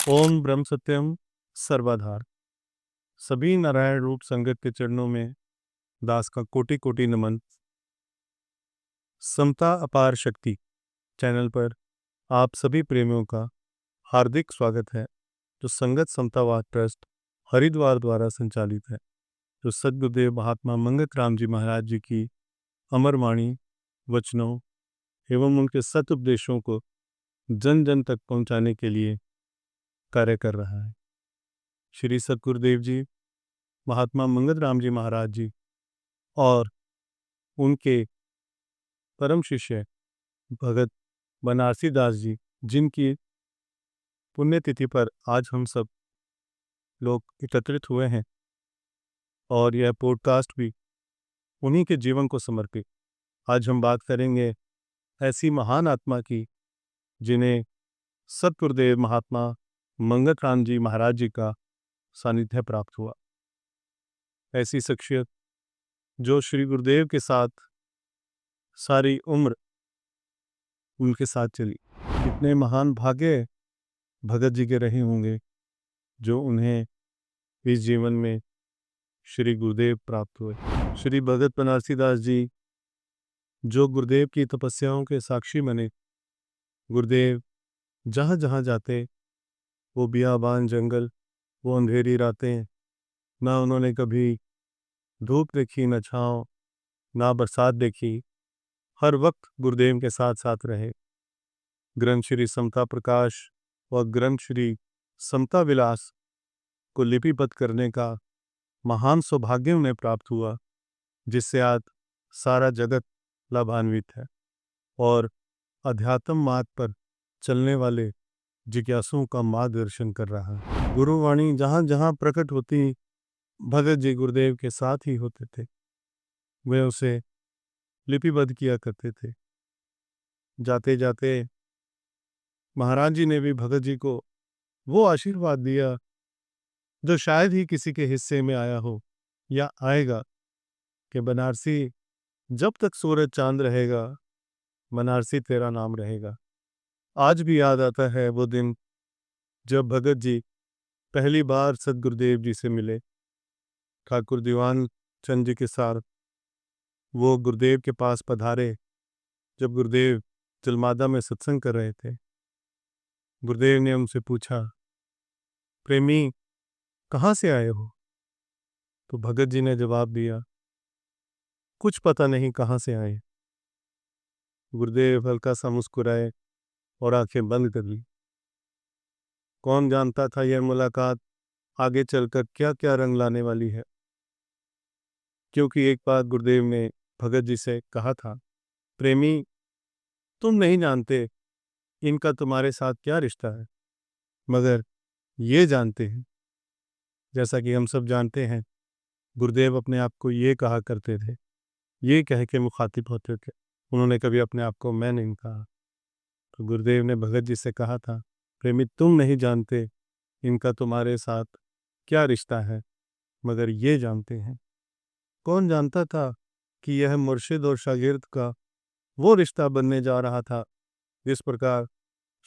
ओम ब्रह्म सत्यम सर्वाधार। सभी नारायण रूप संगत के चरणों में दास का कोटि कोटि नमन। समता अपार शक्ति चैनल पर आप सभी प्रेमियों का हार्दिक स्वागत है, जो संगत समतावाद ट्रस्ट हरिद्वार द्वारा संचालित है, जो सद्गुरुदेव महात्मा मंगत राम जी महाराज जी की अमर वाणी, वचनों एवं उनके सत उपदेशों को जन जन तक पहुंचाने के लिए कार्य कर रहा है। श्री सद्गुरुदेव जी, महात्मा मंगत राम जी महाराज जी और उनके परम शिष्य भगत बनारसी दास जी, जिनकी पुण्यतिथि पर आज हम सब लोग एकत्रित हुए हैं, और यह पॉडकास्ट भी उन्हीं के जीवन को समर्पित। आज हम बात करेंगे ऐसी महान आत्मा की जिन्हें सद्गुरुदेव महात्मा मंगत राम जी महाराज जी का सानिध्य प्राप्त हुआ। ऐसी शख्सियत जो श्री गुरुदेव के साथ सारी उम्र उनके साथ चली। कितने महान भाग्य भगत जी के रहे होंगे जो उन्हें इस जीवन में श्री गुरुदेव प्राप्त हुए। श्री भगत बनारसी दास जी, जो गुरुदेव की तपस्याओं के साक्षी बने। गुरुदेव जहाँ जहाँ जाते, वो बियाबान जंगल, वो अंधेरी रातें, ना उन्होंने कभी धूप देखी न छाँव, ना बरसात देखी, हर वक्त गुरुदेव के साथ साथ रहे। ग्रंथ श्री समता प्रकाश और ग्रंथ श्री समता विलास को लिपिबद्ध करने का महान सौभाग्य उन्हें प्राप्त हुआ, जिससे आज सारा जगत लाभान्वित है और अध्यात्म मार्ग पर चलने वाले जिज्ञासुओं का मार्गदर्शन कर रहा है। गुरुवाणी जहाँ जहाँ प्रकट होती, भगत जी गुरुदेव के साथ ही होते थे। वे उसे लिपिबद्ध किया करते थे। जाते जाते महाराज जी ने भी भगत जी को वो आशीर्वाद दिया जो शायद ही किसी के हिस्से में आया हो या आएगा, कि बनारसी, जब तक सूरज चांद रहेगा, बनारसी तेरा नाम रहेगा। आज भी याद आता है वो दिन जब भगत जी पहली बार सद्गुरुदेव जी से मिले। ठाकुर दीवान चंद जी के साथ वो गुरुदेव के पास पधारे जब गुरुदेव जलमादा में सत्संग कर रहे थे। गुरुदेव ने उनसे पूछा, प्रेमी कहाँ से आए हो? तो भगत जी ने जवाब दिया, कुछ पता नहीं कहाँ से आए। गुरुदेव हल्का सा मुस्कुराए और आंखें बंद कर ली। कौन जानता था यह मुलाकात आगे चलकर क्या क्या रंग लाने वाली है, क्योंकि एक बार गुरुदेव ने भगत जी से कहा था, प्रेमी तुम नहीं जानते इनका तुम्हारे साथ क्या रिश्ता है, मगर ये जानते हैं। जैसा कि हम सब जानते हैं, गुरुदेव अपने आप को ये कहा करते थे, ये कह के मुखातिब होते थे। उन्होंने कभी अपने आप को मैं नहीं कहा। तो गुरुदेव ने भगत जी से कहा था, प्रेमी तुम नहीं जानते इनका तुम्हारे साथ क्या रिश्ता है, मगर ये जानते हैं। कौन जानता था कि यह मुर्शिद और शागिर्द का वो रिश्ता बनने जा रहा था, जिस प्रकार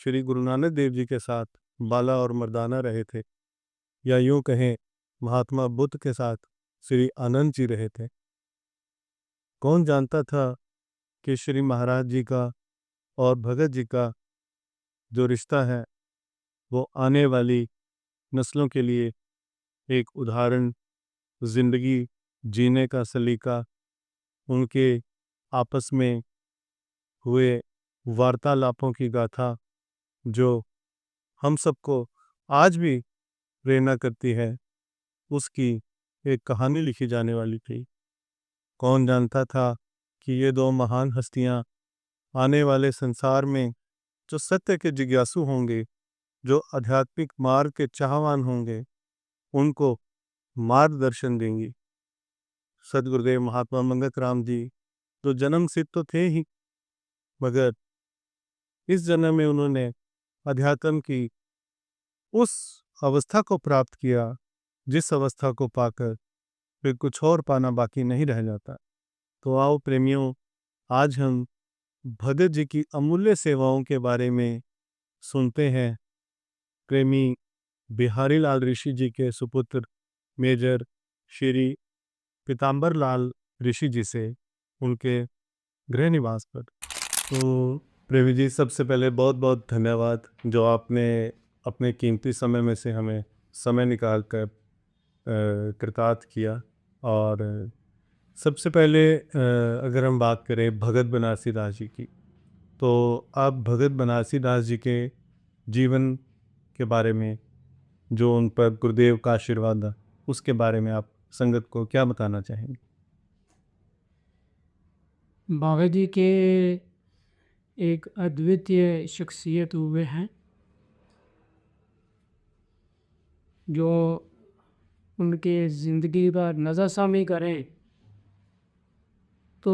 श्री गुरु नानक देव जी के साथ बाला और मर्दाना रहे थे, या यूं कहें महात्मा बुद्ध के साथ श्री आनंद जी रहे थे। कौन जानता था कि श्री महाराज जी का और भगत जी का जो रिश्ता है, वो आने वाली नस्लों के लिए एक उदाहरण, जिंदगी जीने का सलीका, उनके आपस में हुए वार्तालापों की गाथा, जो हम सबको आज भी प्रेरणा करती है, उसकी एक कहानी लिखी जाने वाली थी। कौन जानता था कि ये दो महान हस्तियां आने वाले संसार में जो सत्य के जिज्ञासु होंगे, जो आध्यात्मिक मार्ग के चाहवान होंगे, उनको मार्गदर्शन देंगी। सद्गुरुदेव महात्मा मंगत राम जी तो जन्म सिद्ध तो थे ही, मगर इस जन्म में उन्होंने अध्यात्म की उस अवस्था को प्राप्त किया, जिस अवस्था को पाकर फिर कुछ और पाना बाकी नहीं रह जाता। तो आओ प्रेमियों, आज हम भगत जी की अमूल्य सेवाओं के बारे में सुनते हैं। प्रेमी बिहारी लाल ऋषि जी के सुपुत्र मेजर श्री पीताम्बर लाल ऋषि जी से उनके गृह निवास पर। तो प्रेमी जी, सबसे पहले बहुत बहुत धन्यवाद जो आपने अपने कीमती समय में से हमें समय निकाल कर कृतार्थ किया। और सबसे पहले अगर हम बात करें भगत बनारसी दास जी की, तो आप भगत बनारसी दास जी के जीवन के बारे में, जो उन पर गुरुदेव का आशीर्वाद था, उसके बारे में आप संगत को क्या बताना चाहेंगे? बाबा जी के एक अद्वितीय शख्सियत हुए हैं जो उनके ज़िंदगी पर नज़रसानी करें तो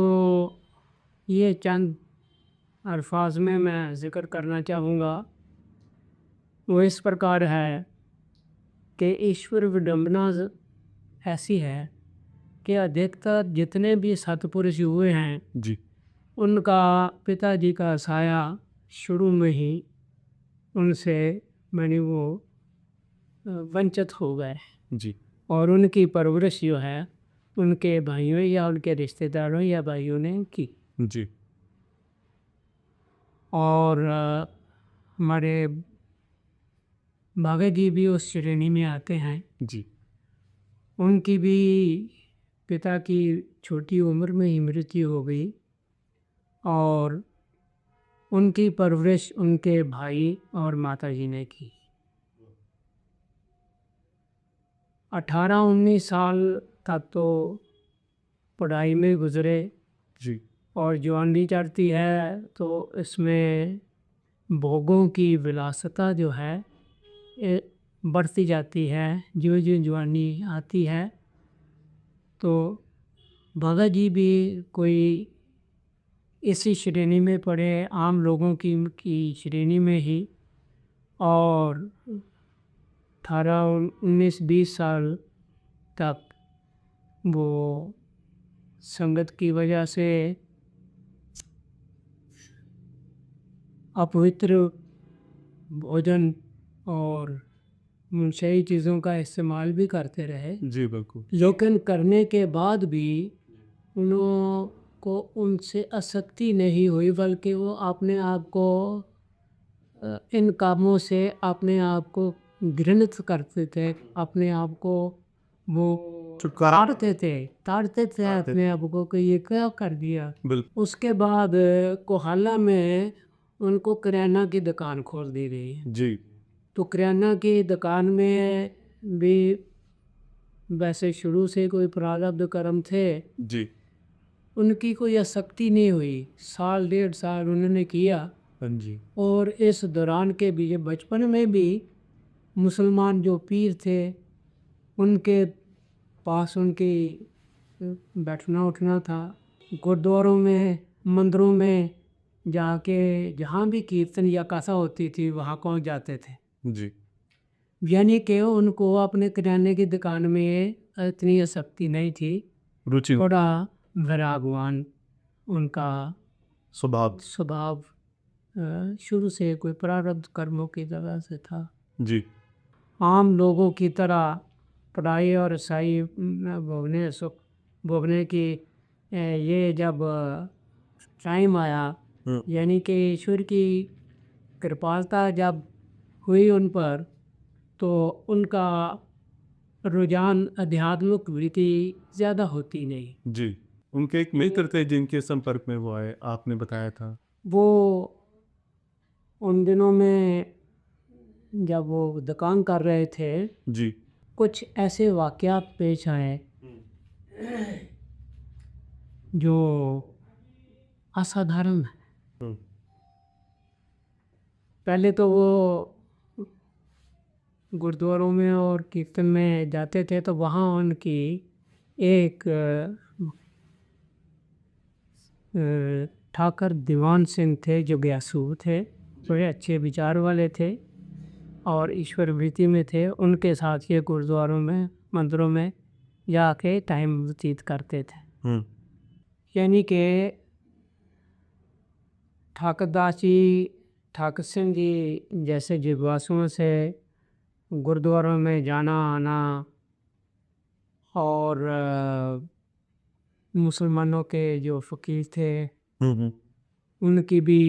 ये चंद अल्फाज में मैं ज़िक्र करना चाहूँगा। वो इस प्रकार है कि ईश्वर विडंबना ऐसी है कि अधिकतर जितने भी सतपुरुष हुए हैं जी उनका पिताजी का साया शुरू में ही उनसे मैंने वो वंचित हो गए जी और उनकी परवरिश जो है उनके भाइयों या उनके रिश्तेदारों या भाइयों ने की। जी और हमारे बाबा जी भी उस श्रेणी में आते हैं। जी उनकी भी पिता की छोटी उम्र में ही मृत्यु हो गई और उनकी परवरिश उनके भाई और माता जी ने की। 18-19 साल तक तो पढ़ाई में गुजरे जी और जवानी चढ़ती है तो इसमें भोगों की विलासिता जो है ये बढ़ती जाती है। जो जो जवानी आती है तो भगत जी भी कोई इसी श्रेणी में पड़े, आम लोगों की श्रेणी में ही। और 18-19-20 साल तक वो संगत की वजह से अपवित्र भोजन और मुनशई चीज़ों का इस्तेमाल भी करते रहे, जी बिल्कुल। लेकिन करने के बाद भी उन्हों को उनसे आसक्ति नहीं हुई, बल्कि वो अपने आप को इन कामों से अपने आप को घृणित करते थे, अपने आप को वो ताड़ते थे अपने आप को कि ये क्या कर दिया। बिल्कुल। उसके बाद कोहाना में उनको किराना की दुकान खोल दी गई। जी तो किराना की दुकान में भी वैसे शुरू से कोई प्रारब्ध कर्म थे, जी उनकी कोई आसक्ति नहीं हुई। 1.5 साल उन्होंने किया हाँ जी और इस दौरान के भी बचपन में भी मुसलमान जो पीर थे उनके पास उनकी बैठना उठना था। गुरुद्वारों में, मंदिरों में जाके जहाँ भी कीर्तन या कथा होती थी वहाँ पहुँच जाते थे। जी यानी कि उनको अपने किराने की दुकान में इतनी आसक्ति नहीं थी, रुचि थोड़ा वैरागवान उनका स्वभाव। स्वभाव शुरू से कोई प्रारब्ध कर्मों की तरह से था। जी आम लोगों की तरह पढ़ाई और ईसाई भोगने सुख भोगने की ये जब टाइम आया, यानी कि ईश्वर की कृपालता जब हुई उन पर, तो उनका रुझान आध्यात्मिक वृत्ति ज़्यादा होती नहीं। जी उनके एक मित्र थे जिनके संपर्क में वो आए, आपने बताया था। वो उन दिनों में जब वो दुकान कर रहे थे जी कुछ ऐसे वाक़यात पेश आए जो असाधारण है। पहले तो वो गुरुद्वारों में और कीर्तन में जाते थे तो वहाँ उनकी एक ठाकर दीवान सिंह थे जो ज्ञासु थे, बड़े अच्छे विचार वाले थे और ईश्वर वृत्ति में थे। उनके साथ ये गुरुद्वारों में, मंदिरों में जाके टाइम व्यतीत करते थे। यानी कि ठाकुर दास जी, ठाकुर सिंह जी जैसे जिज्ञासुओं से गुरुद्वारों में जाना आना और मुसलमानों के जो फ़कीर थे उनकी भी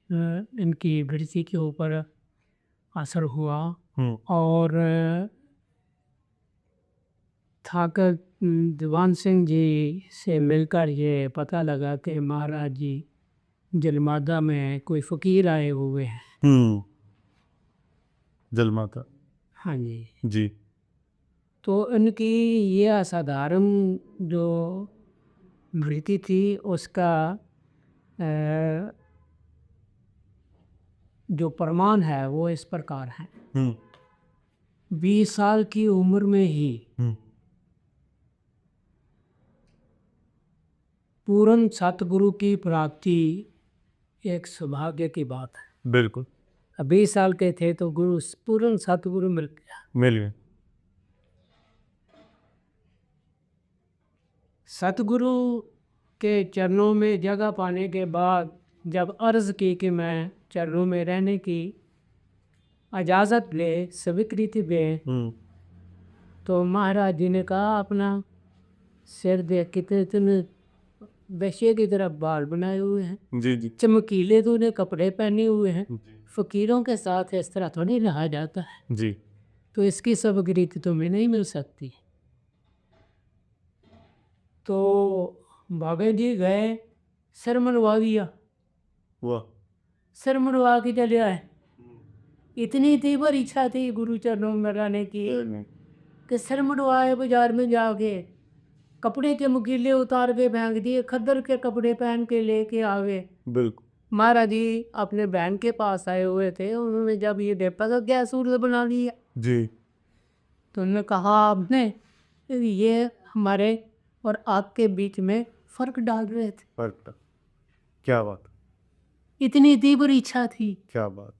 इनकी वृत्ति के ऊपर असर हुआ। और ठाकर दीवान सिंह जी से मिलकर ये पता लगा कि महाराज जी जलमादा में कोई फ़कीर आए हुए हैं। जलमाता। हाँ जी। जी। तो इनकी ये असाधारण जो वृत्ति थी उसका जो प्रमाण है वो इस प्रकार है। 20 साल की उम्र में ही पूर्ण सतगुरु की प्राप्ति एक सौभाग्य की बात है। बिल्कुल 20 साल के थे तो गुरु पूर्ण सतगुरु मिल गया। मिल गए। सतगुरु के चरणों में जगह पाने के बाद जब अर्ज़ की कि मैं चरणों में रहने की इजाज़त ले, स्वीकृति दे, तो महाराज जी ने कहा अपना सिर देख के तुमने वैश्य की तरह बाल बनाए हुए हैं, जी जी चमकीले तूने कपड़े पहने हुए हैं, जी फ़कीरों के साथ इस तरह तो नहीं रहा जाता है, जी तो इसकी स्वीकृति तुम्हें नहीं मिल सकती। तो बाबा जी गए, सिर मुंडवा दिया, वाह। सिर मुंडवा के चले आए। इतनी तीव्र इच्छा थी गुरु चरणों में रहने की कि सिर मुंडवाए, बाजार में जाके कपड़े के मुकीले उतार के फेंक दिए, खद्दर के कपड़े पहन के लेके आ गए। बिल्कुल। महाराज जी अपने बहन के पास आए हुए थे, उन्होंने जब ये देखा तो क्या सूरत बना लिया। जी। तो उन्होंने कहा आपने ये हमारे और आपके बीच में फर्क डाल रहे थे। फर्क। क्या बात। इतनी तीव्र इच्छा थी। क्या बात।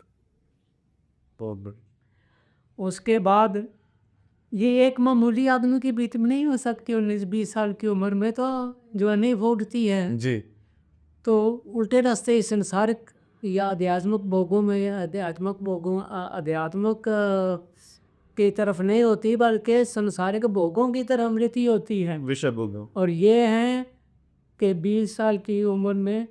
बहुत बढ़िया। उसके बाद ये एक मामूली आदमी के बीच में नहीं हो सकती। 19-20 साल की उम्र में तो जवानी फूटती है, जी। तो उल्टे रास्ते इस संसारिक या आध्यात्मिक भोगों में आध्यात्मिक की तरफ नहीं होती, बल्कि संसारिक भोगों की तरफ मृत्यु होती है। विषय भोगों। और ये है कि 20 साल की उम्र में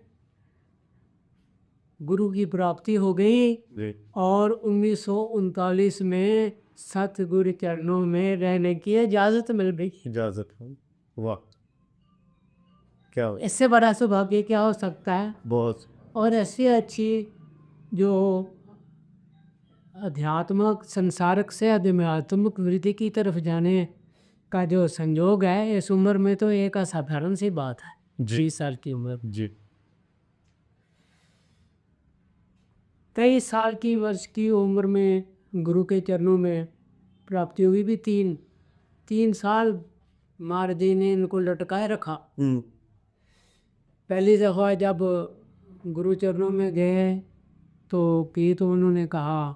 गुरु की प्राप्ति हो गई जी। और 1939 में सतगुरु चरणों में रहने की इजाज़त मिल गई। इजाजत। वाह। क्या हो। इससे बड़ा सौभाग्य क्या हो सकता है। बहुत। और ऐसी अच्छी जो अध्यात्मक संसारक से आध्यात्मिक वृद्धि की तरफ जाने का जो संयोग है इस उम्र में, तो एक असाधारण सी बात है। 20 साल की उम्र। जी। 23 साल की वर्ष की उम्र में गुरु के चरणों में प्राप्ति हुई भी। 3 साल महाराज जी ने इनको लटकाए रखा। पहली दफ़ा जब गुरु चरणों में गए तो उन्होंने कहा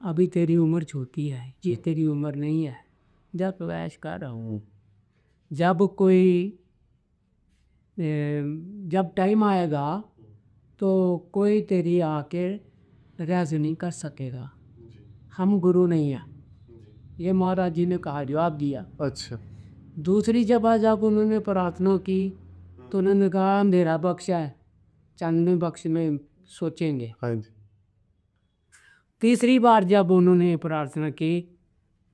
अभी तेरी उम्र छोटी है, ये तेरी उम्र नहीं है, जब प्रयास कर रहा हूँ, जब टाइम आएगा तो कोई तेरी आके राज नहीं कर सकेगा, हम गुरु नहीं हैं। ये महाराज जी ने कहा, जवाब दिया। अच्छा। दूसरी जब उन्होंने प्रार्थना की तो उन्होंने कहा मेरा बख्श है, चांदनी बख्श में सोचेंगे। हाँ जी। तीसरी बार जब उन्होंने प्रार्थना की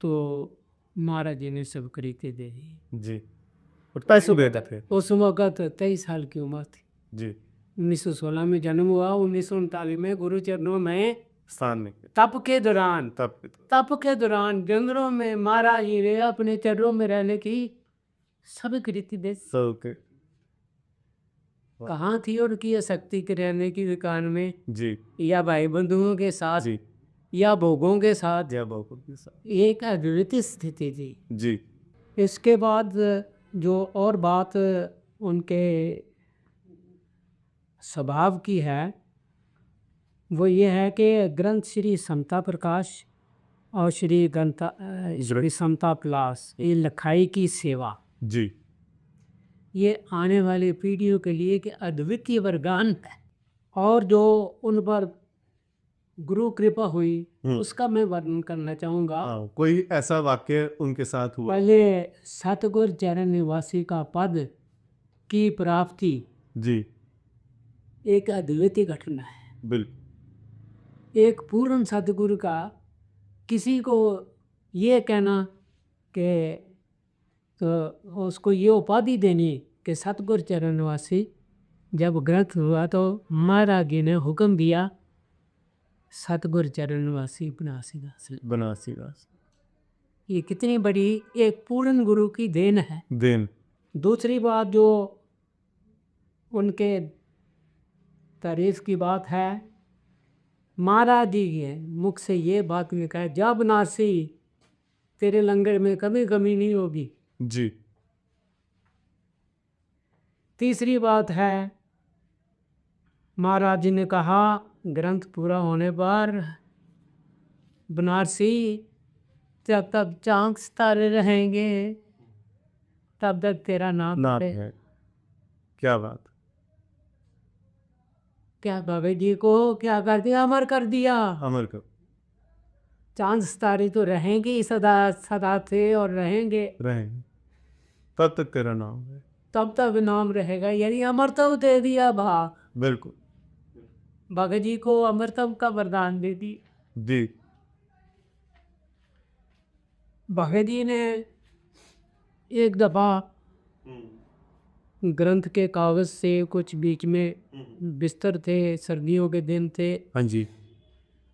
तो महाराज जी ने स्वीकृति दे दी। जी। और पैसे देता थे। उस वक़्त 23 साल की उम्र थी। जी। 1916 में जन्म हुआ, 1939 में गुरु चरणों में स्थान में। तप के दौरान तब जंगलों में महाराज जी ने अपने चरणों में रहने की स्वीकृति दे। सबके। कहाँ थी उनकी शक्ति के रहने की दुकान में, जी। या भाई बंधुओं के साथ, जी। या भोगों के साथ, या बाबू के साथ। एक अद्वितीय स्थिति थी। जी। इसके बाद जो और बात उनके स्वभाव की है वो ये है कि ग्रंथ श्री समता प्रकाश और श्री समता प्लास, ये लिखाई की सेवा, जी। ये आने वाली पीढ़ियों के लिए कि अद्वितीय वरदान है। और जो उन पर गुरु कृपा हुई हम्म। उसका मैं वर्णन करना चाहूँगा। हाँ, कोई ऐसा वाक्य उनके साथ हुआ? पहले सतगुर चरण निवासी का पद की प्राप्ति जी, एक अद्वितीय घटना है। बिल्कुल। एक पूर्ण सतगुरु का किसी को ये कहना कि तो उसको ये उपाधि देनी कि सतगुर चरण निवासी, जब ग्रंथ हुआ तो महाराज जी ने हुक्म दिया सतगुर चरण निवासी बनासीदास। बनारसीदास ये कितनी बड़ी एक पूर्ण गुरु की देन है। देन। दूसरी बात जो उनके तारीफ की बात है, महाराज जी के मुख से ये बात भी कहा, जा बनारसी तेरे लंगर में कभी कमी नहीं होगी। जी, तीसरी बात है, महाराज जी ने कहा ग्रंथ पूरा होने पर बनारसी जब तक चांद सितारे रहेंगे तब तक तेरा नाम नाम ले। है। क्या बात। क्या बाबा जी को क्या कर दिया, अमर कर दिया। अमर कर चांद सितारे तो रहेंगे ही सदा सदा थे और रहेंगे, रहेंगे, तब तक तेरा नाम है। तब तक नाम रहेगा, यानी अमरतम दे दिया बिल्कुल। भगत जी को अमरतम का वरदान दे दी। जी, भगत जी ने एक दफा ग्रंथ के कागज से कुछ बीच में बिस्तर थे, सर्दियों के दिन थे, हाँ जी,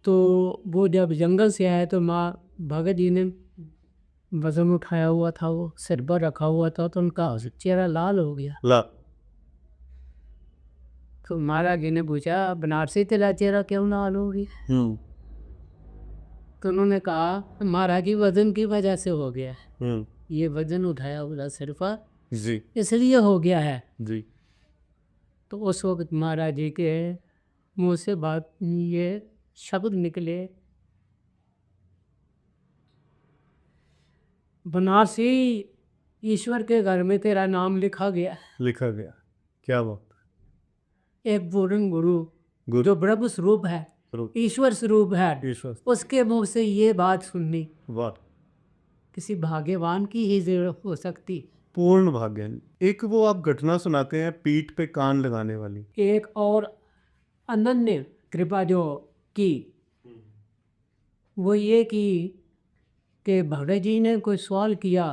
तो वो जब जंगल से आए तो माँ भगत जी ने वजन उठाया हुआ था, वो सिर पर रखा हुआ था, तो उनका चेहरा लाल हो गया। ला। तो महाराज जी ने पूछा बनारसी तेरा चेहरा क्यों लाल हो गया? तो उन्होंने कहा महाराज जी वजन की वजह से हो गया है, ये वजन उठाया हुआ सिर पर जी, इसलिए हो गया है। जी, तो उस वक्त महाराज जी के मुंह से बात ये शब्द निकले, बनारसी ईश्वर के घर में तेरा नाम लिखा गया। लिखा गया। क्या बात। एक पूर्ण गुरु गुरु जो ब्रह्म स्वरूप है, स्वरूप, ईश्वर स्वरूप है, ईश्वर। उसके मुंह से ये बात सुननी वाह, किसी भाग्यवान की ही जरूरत हो सकती। पूर्ण भाग्य। एक वो आप घटना सुनाते हैं पीठ पे कान लगाने वाली। एक और अनन्य कृपा जो की वो ये की कि भगत जी ने कोई सवाल किया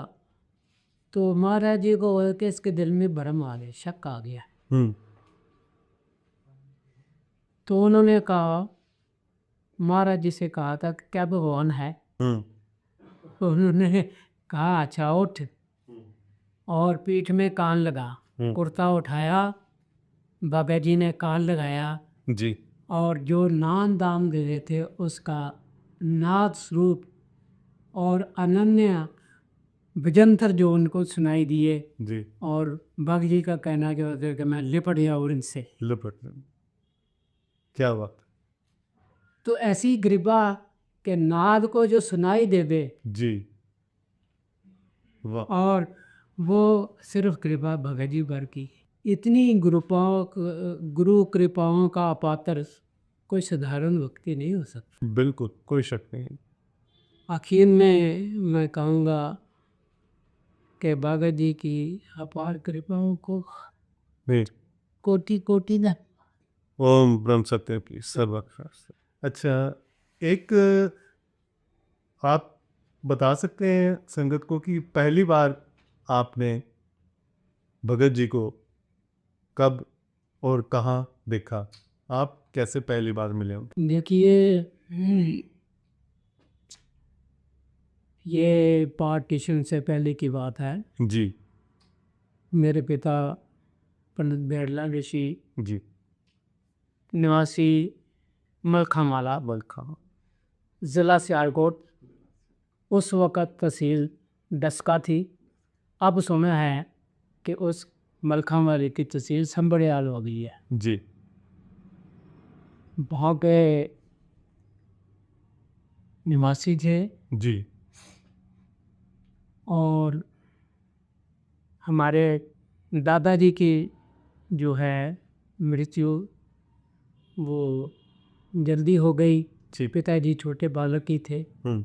तो महाराज जी को कि इसके दिल में भ्रम आ गया, शक आ गया। तो उन्होंने कहा, महाराज जी से कहा था कि क्या भगवान है? तो उन्होंने कहा अच्छा उठ, और पीठ में कान लगा, कुर्ता उठाया, बाबा जी ने कान लगाया जी, और जो नाम दाम दे रहे थे उसका नाद स्वरूप और अनन्य विजंतर जो उनको सुनाई दिए, जी, और बाग जी का कहना जो है कि मैं लिपट गया और इनसे। लपट। क्या बात। तो ऐसी कृपा के नाद को जो सुनाई देवे, जी, वाह, और वो सिर्फ कृपा भगत जी भर की। इतनी गुरु कृपाओं का पात्र कोई साधारण व्यक्ति नहीं हो सकता। बिल्कुल कोई शक नहीं। आखिर में मैं कहूँगा कि भगत जी की अपार कृपाओं को नहीं, कोटि कोटि न। ओम ब्रह्म सत्य प्लीज सर्वक्षर। अच्छा, एक आप बता सकते हैं संगत को कि पहली बार आपने भगत जी को कब और कहाँ देखा? आप कैसे पहली बार मिले हो? देखिए ये पार्टीशन से पहले की बात है। जी, मेरे पिता पंडित बेड़ला ऋषि जी, निवासी मलखामाला बलखा। ज़िला सियालकोट, उस वक़्त तहसील डस्का थी। अब समय है कि उस मलखामाली की तहसील संबड़ियाल हो गई है। जी, वहाँ के निवासी थे जी, और हमारे दादाजी की जो है मृत्यु वो जल्दी हो गई। जी। पिताजी छोटे बालक ही थे, हम्म,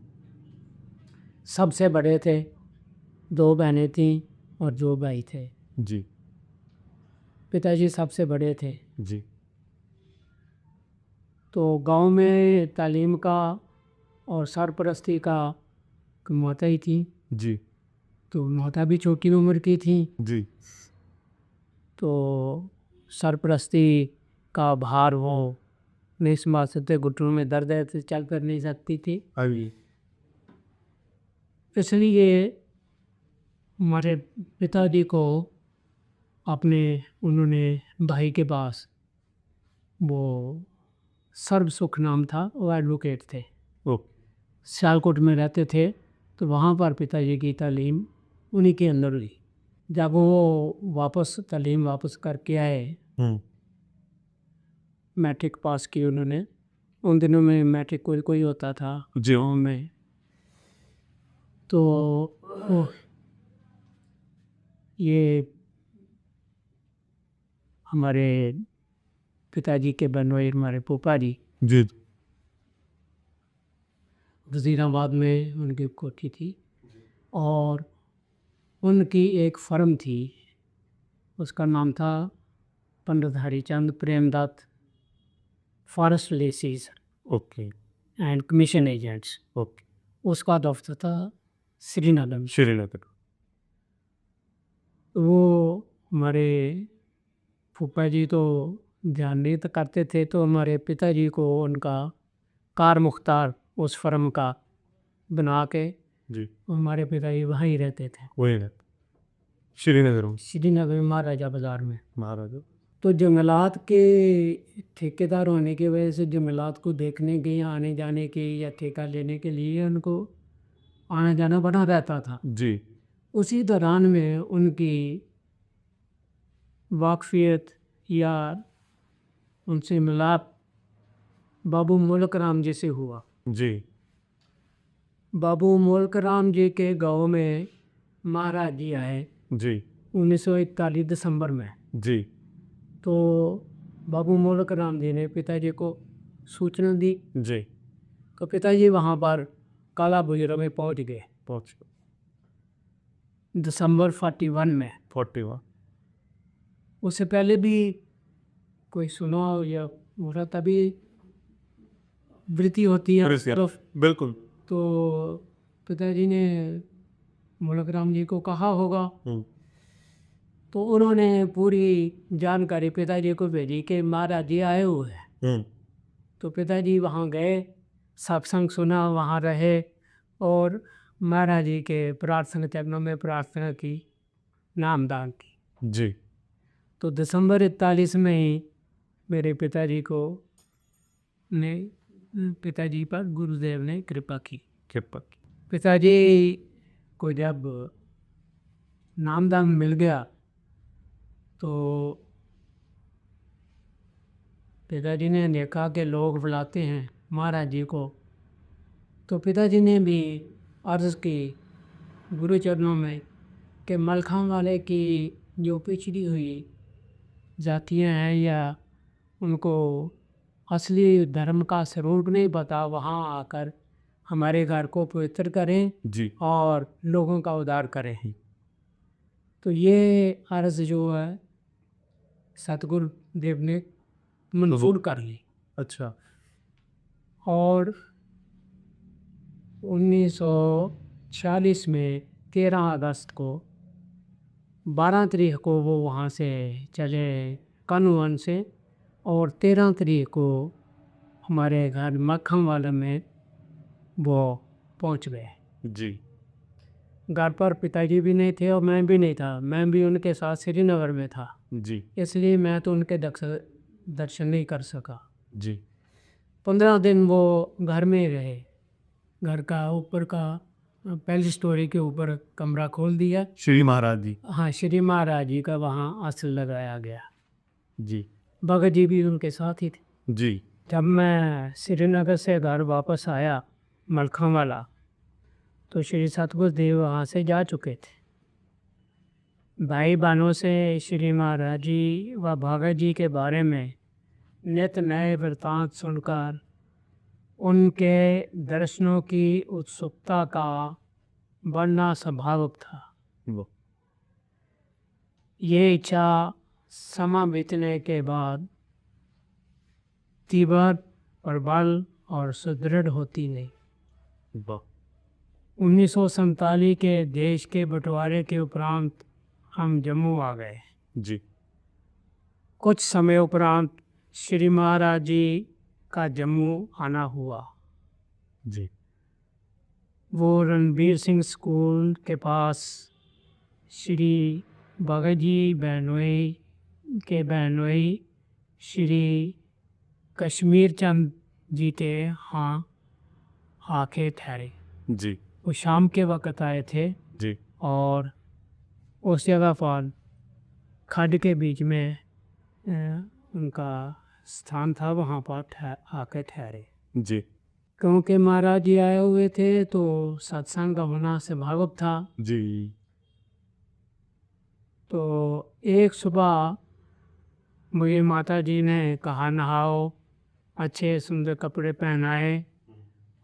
सबसे बड़े थे, 2 बहनें थीं और 2 भाई थे। जी। पिताजी सबसे बड़े थे। जी। तो गांव में तालीम का और सरपरस्ती का माता ही थी। जी। तो माता भी छोटी उम्र की थी, जी। तो सरपरस्ती का भार वो नहीं संभाल सकते, घुटनों में दर्द है तो चल कर नहीं सकती थी। अभी। इसलिए हमारे पिताजी को अपने उन्होंने भाई के पास, वो सर्व सुख नाम था, वो एडवोकेट थे, ओके। सियालकोट में रहते थे, तो वहाँ पर पिताजी की तालीम उन्हीं के अंदर हुई। जब वो वापस तालीम वापस करके आए, हम्म, मैट्रिक पास की उन्होंने, उन दिनों में मैट्रिक कोई कोई होता था जी। गाँव में। तो ये हमारे पिताजी के बनवाई हमारे फूफा जी जी। वज़ीराबाद में उनकी कोठी थी, और उनकी एक फर्म थी, उसका नाम था Pandit Harichand Premdutt forest lessees okay. And commission agents. Okay. उसका दफ्तर था श्रीनगर में। श्रीनगर। वो हमारे फूफा जी तो ध्यान नहीं तो करते थे, तो हमारे पिताजी को उनका कार मुख्तार उस फर्म का बना के जी। हमारे पिताजी वहीं रहते थे, वही रहता श्रीनगर में। श्रीनगर में महाराजा बाजार में। महाराजा। तो जंगलात के ठेकेदार होने की वजह से जंगलात को देखने के या आने जाने के या ठेका लेने के लिए उनको आना जाना बना रहता था। जी। उसी दौरान में उनकी वाकफियत या उनसे मिलाप बाबू मुल्क राम जी से हुआ। जी। बाबू मुल्क राम जी के गांव में महाराज जी आए जी। 1941 दिसंबर में। जी। तो बाबू मुल्क राम जी ने पिताजी को सूचना दी, जी। तो पिताजी वहाँ पर काला बुजरा में पहुँच गए पहुँच दिसंबर 41 में। 41। उससे पहले भी कोई सुना हो या हो रहा, तभी वृत्ति होती है Yes, yeah. तरफ। बिल्कुल। तो पिताजी ने मुल्क राम जी को कहा होगा, हम्म, तो उन्होंने पूरी जानकारी पिताजी को भेजी कि महाराज जी आए हुए हैं। हम्म, तो पिताजी वहाँ गए, सत्संग सुना, वहाँ रहे और महाराज जी के प्रार्थना चरणों में प्रार्थना की, नामदान की। जी। तो दिसंबर 41 में ही मेरे पिताजी पर गुरुदेव ने कृपा की। कृपा की। पिताजी को जब नामदान मिल गया, तो पिताजी ने देखा कि लोग बुलाते हैं महाराज जी को, तो पिताजी ने भी अर्ज़ की गुरु चरणों में कि मलखान वाले की जो पिछड़ी हुई जातियाँ हैं या उनको असली धर्म का स्वरूप नहीं पता, वहाँ आकर हमारे घर को पवित्र करें जी। और लोगों का उद्धार करें। तो ये अर्ज़ जो है सतगुरु देव ने मंजूर कर ली। अच्छा। और 1946 में 13 अगस्त को 12 तारीख को वो वहाँ से चले कानून से, और 13 तारीख को हमारे घर मक्खन वाले में वो पहुँच गए। जी। घर पर पिताजी भी नहीं थे और मैं भी नहीं था, मैं भी उनके साथ श्रीनगर में था, जी। इसलिए मैं तो उनके दर्शन नहीं कर सका। जी। 15 दिन वो घर में ही रहे। घर का ऊपर का पहली स्टोरी के ऊपर कमरा खोल दिया। श्री महाराज जी। हाँ, श्री महाराज जी का वहाँ आसन लगाया गया। जी। भगत जी भी उनके साथ ही थे। जी। जब मैं श्रीनगर से घर वापस आया मलखा वाला, तो श्री सतगुरु देव वहाँ से जा चुके थे। भाई बहनों से श्री महाराज जी व भगत जी के बारे में नित नए वृतांत सुनकर उनके दर्शनों की उत्सुकता का बढ़ना स्वाभाविक था। वाह। ये इच्छा समय बीतने के बाद तीव्र, प्रबल और सुदृढ़ होती नहीं। वाह। 1947 के देश के बंटवारे के उपरांत हम जम्मू आ गए। जी। कुछ समय उपरांत श्री महाराज जी का जम्मू आना हुआ। जी। वो रणबीर सिंह स्कूल के पास श्री भगत जी बहनोई के बहनोई श्री कश्मीर चंद जी के हाँ आके ठहरे। जी। वो शाम के वक्त आए थे जी। और उस जगह पर खड्ड के बीच में उनका स्थान था, वहाँ पर आके ठहरे। जी। क्योंकि महाराज जी आए हुए थे तो सत्संग का होना स्वाभाविक था। जी। तो एक सुबह मुझे माता जी ने कहा नहाओ, अच्छे सुंदर कपड़े पहनाए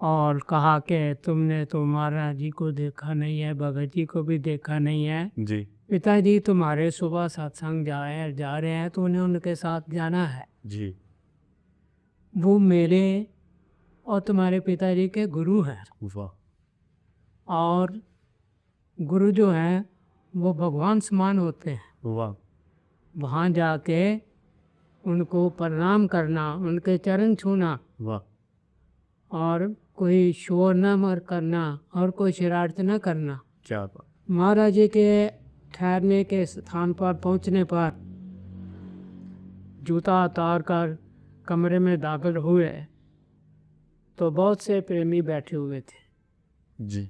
और कहा कि तुमने तो महाराज जी को देखा नहीं है, भगत जी को भी देखा नहीं है। जी। पिताजी तुम्हारे सुबह सत्संग जा रहे हैं तो उन्हें उनके साथ जाना है। जी। वो मेरे और तुम्हारे पिताजी के गुरु हैं वाह। और गुरु जो हैं वो भगवान समान होते हैं। वाह। वहाँ जाके उनको प्रणाम करना, उनके चरण छूना वाह। और कोई शोर न मर करना और कोई शरारत न करना। क्या बात। महाराज जी के ठहरने के स्थान पर पहुँचने पर जूता उतार कर कमरे में दाखिल हुए तो बहुत से प्रेमी बैठे हुए थे। जी।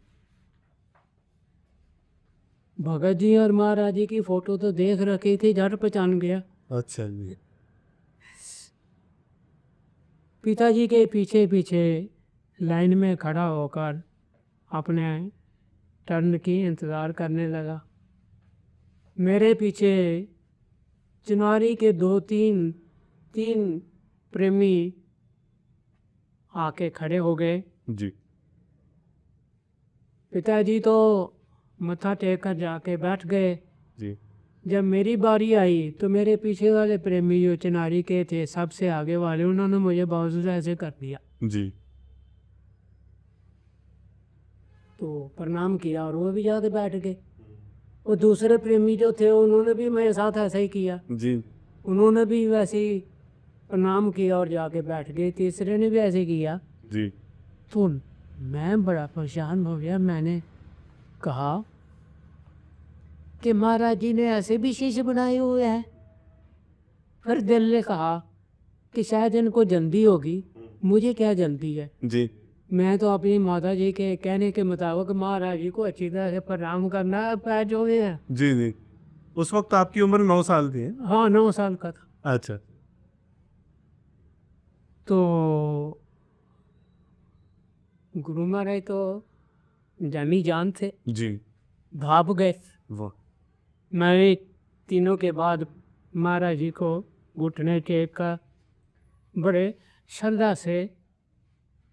भगत जी और महाराज जी की फोटो तो देख रखी थी, झट पहचान गया। अच्छा जी। पिताजी के पीछे पीछे लाइन में खड़ा होकर अपने टर्न की इंतज़ार करने लगा। मेरे पीछे चिनारी के तीन प्रेमी आके खड़े हो गए। जी। पिताजी तो मत्था टेक कर जाके बैठ गए। जी। जब मेरी बारी आई तो मेरे पीछे वाले प्रेमी जो चिनारी के थे, सबसे आगे वाले, उन्होंने मुझे बाजू से ऐसे कर दिया। जी। तो प्रणाम किया और वो भी जाके बैठ गए। और दूसरे प्रेमी जो थे उन्होंने भी मेरे साथ ऐसा ही किया। जी। उन्होंने भी वैसे ही प्रणाम किया और जाके बैठ गए। तीसरे ने भी ऐसे किया। जी। तो मैं बड़ा परेशान हो गया। मैंने कहा कि महाराज जी ने ऐसे भी शीशे बनाए हुए हैं। फिर दिल ने कहा कि शायद इनको जल्दी होगी, मुझे क्या जल्दी है। जी। मैं तो अपनी माता जी के कहने के मुताबिक महाराज जी को अच्छी तरह से प्रणाम करना पैर जो है। जी। जी। उस वक्त आपकी उम्र 9 साल थी। हाँ, 9 साल का था। अच्छा। तो गुरु महाराज तो जानी जान थे, जी। भाप गए। वाह। मैं तीनों के बाद महाराज जी को घुटने टेक कर बड़े श्रद्धा से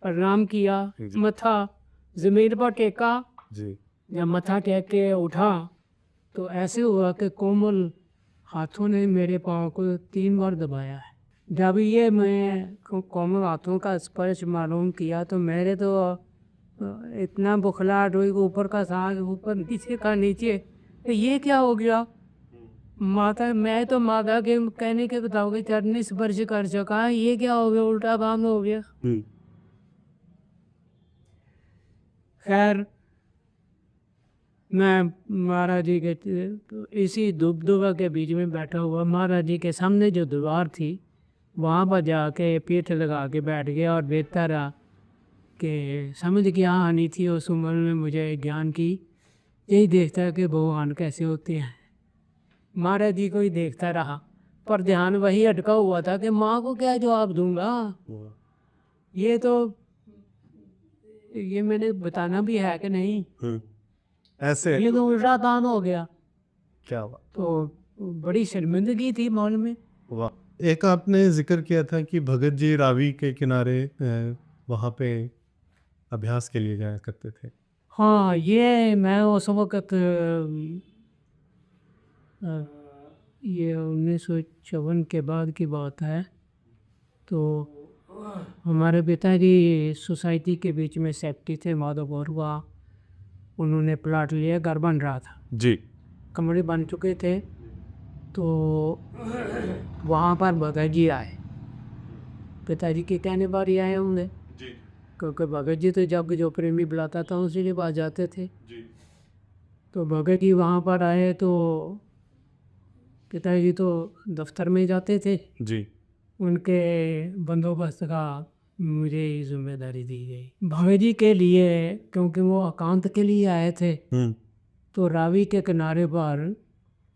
प्रणाम किया, जी। मत्था जमीन पर टेका। जी। जब मत्था टेक के उठा तो ऐसे हुआ कि कोमल हाथों ने मेरे पाँव को 3 बार दबाया है। जब ये मैं कोमल हाथों का स्पर्श मालूम किया तो मेरे तो इतना बुखलाहट हुई, ऊपर का सांस ऊपर, नीचे का नीचे। तो ये क्या हो गया। माता, मैं तो माता के कहने के बताओगे चरनी स्पर्श कर सका, ये क्या हो गया, उल्टा काम हो गया। खैर मैं महाराज जी के इसी दुबदुबा के बीच में बैठा हुआ, महाराज जी के सामने जो दीवार थी वहाँ पर जाके पीठ लगा के बैठ गया और देखता रहा कि समझ क्या आनी थी उस उम्र में मुझे ज्ञान की। यही देखता है कि भगवान कैसे होते हैं। महाराज जी को ही देखता रहा पर ध्यान वही अटका हुआ था कि माँ को क्या जवाब दूंगा। ये तो ये मैंने बताना भी है कि नहीं, ऐसे ये तो उल्टा दान हो गया। क्या हुआ। तो बड़ी शर्मिंदगी थी मन में। वाह। एक आपने जिक्र किया था कि भगत जी रावी के किनारे वहाँ पे अभ्यास के लिए जाया करते थे। हाँ, ये मैं उस वक़्त ये 1954 के बाद की बात है। तो हमारे पिताजी सोसाइटी के बीच में सेक्रेटरी थे, माधव हुआ। उन्होंने प्लाट लिया, घर बन रहा था, जी कमरे बन चुके थे। तो वहाँ पर भगत जी आए, पिताजी के कहने पर ही आए होंगे, जी क्योंकि भगत जी तो जब जो प्रेमी बुलाता था उसी के पास जाते थे। जी तो भगत जी वहाँ पर आए तो पिताजी तो दफ्तर में जाते थे, जी उनके बंदोबस्त का मुझे ही जिम्मेदारी दी गई भगत जी के लिए, क्योंकि वो एकांत के लिए आए थे। तो रावी के किनारे पर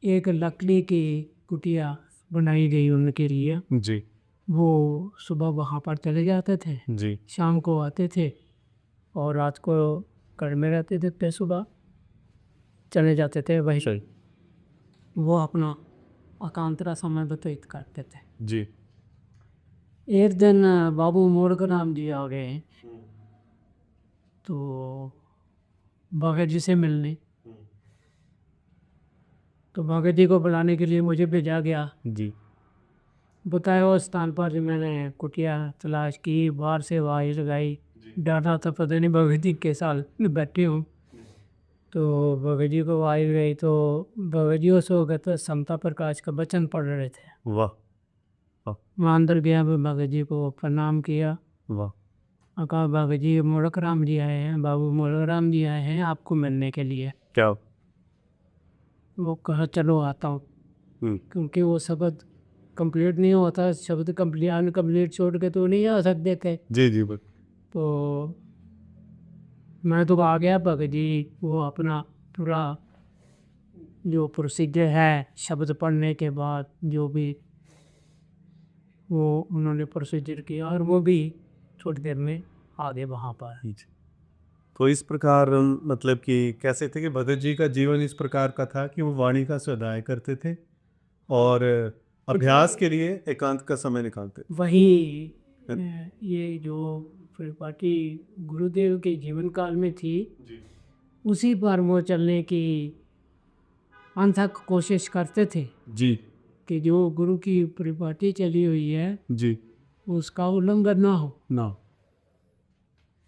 एक लकड़ी की कुटिया बनाई गई उनके लिए। जी वो सुबह वहाँ पर चले जाते थे, जी शाम को आते थे और रात को घर में रहते थे, फिर सुबह चले जाते थे वहीं से। वो अपना एकांतरा समय व्यतीत करते थे। जी एक दिन बाबू मोरगराम जी आ गए तो भगत जी से मिलने। तो भगत जी को बुलाने के लिए मुझे भेजा गया। जी बताए उस स्थान पर जो मैंने कुटिया तलाश की, बाहर से आवाज़ लगाई, डरा था पता नहीं भगत जी के साल बैठे हूँ। तो भगत जी को आवाज़ गई तो भगत जी उस वक्त समता प्रकाश का वचन पढ़ रहे थे। वाह वाह मैं अंदर गया, भगत जी को प्रणाम किया, वाह कहा भगत जी मोड़क राम जी आए हैं, बाबू मोड़क राम जी आए हैं आपको मिलने के लिए। क्या वो कहा चलो आता हूँ, क्योंकि वो शब्द कंप्लीट नहीं होता, शब्द कंप्लीट अनकम्प्लीट छोड़ के तो नहीं आ सकते थे। जी जी बस तो मैं तो आ गया, भगत जी वो अपना पूरा जो प्रोसीजर है शब्द पढ़ने के बाद जो भी वो उन्होंने प्रोसीजर किया और वो भी थोड़ी देर में आ गए वहाँ पर। जी। तो इस प्रकार मतलब कि कैसे थे कि भगत जी का जीवन इस प्रकार का था कि वो वाणी का स्वाध्याय करते थे और अभ्यास के लिए एकांत का समय निकालते थे। वही ये जो परिपाटी गुरुदेव के जीवन काल में थी, जी उसी पर वो चलने की अनथक कोशिश करते थे जी कि जो गुरु की परिपाटी चली हुई है जी उसका उल्लंघन ना हो। ना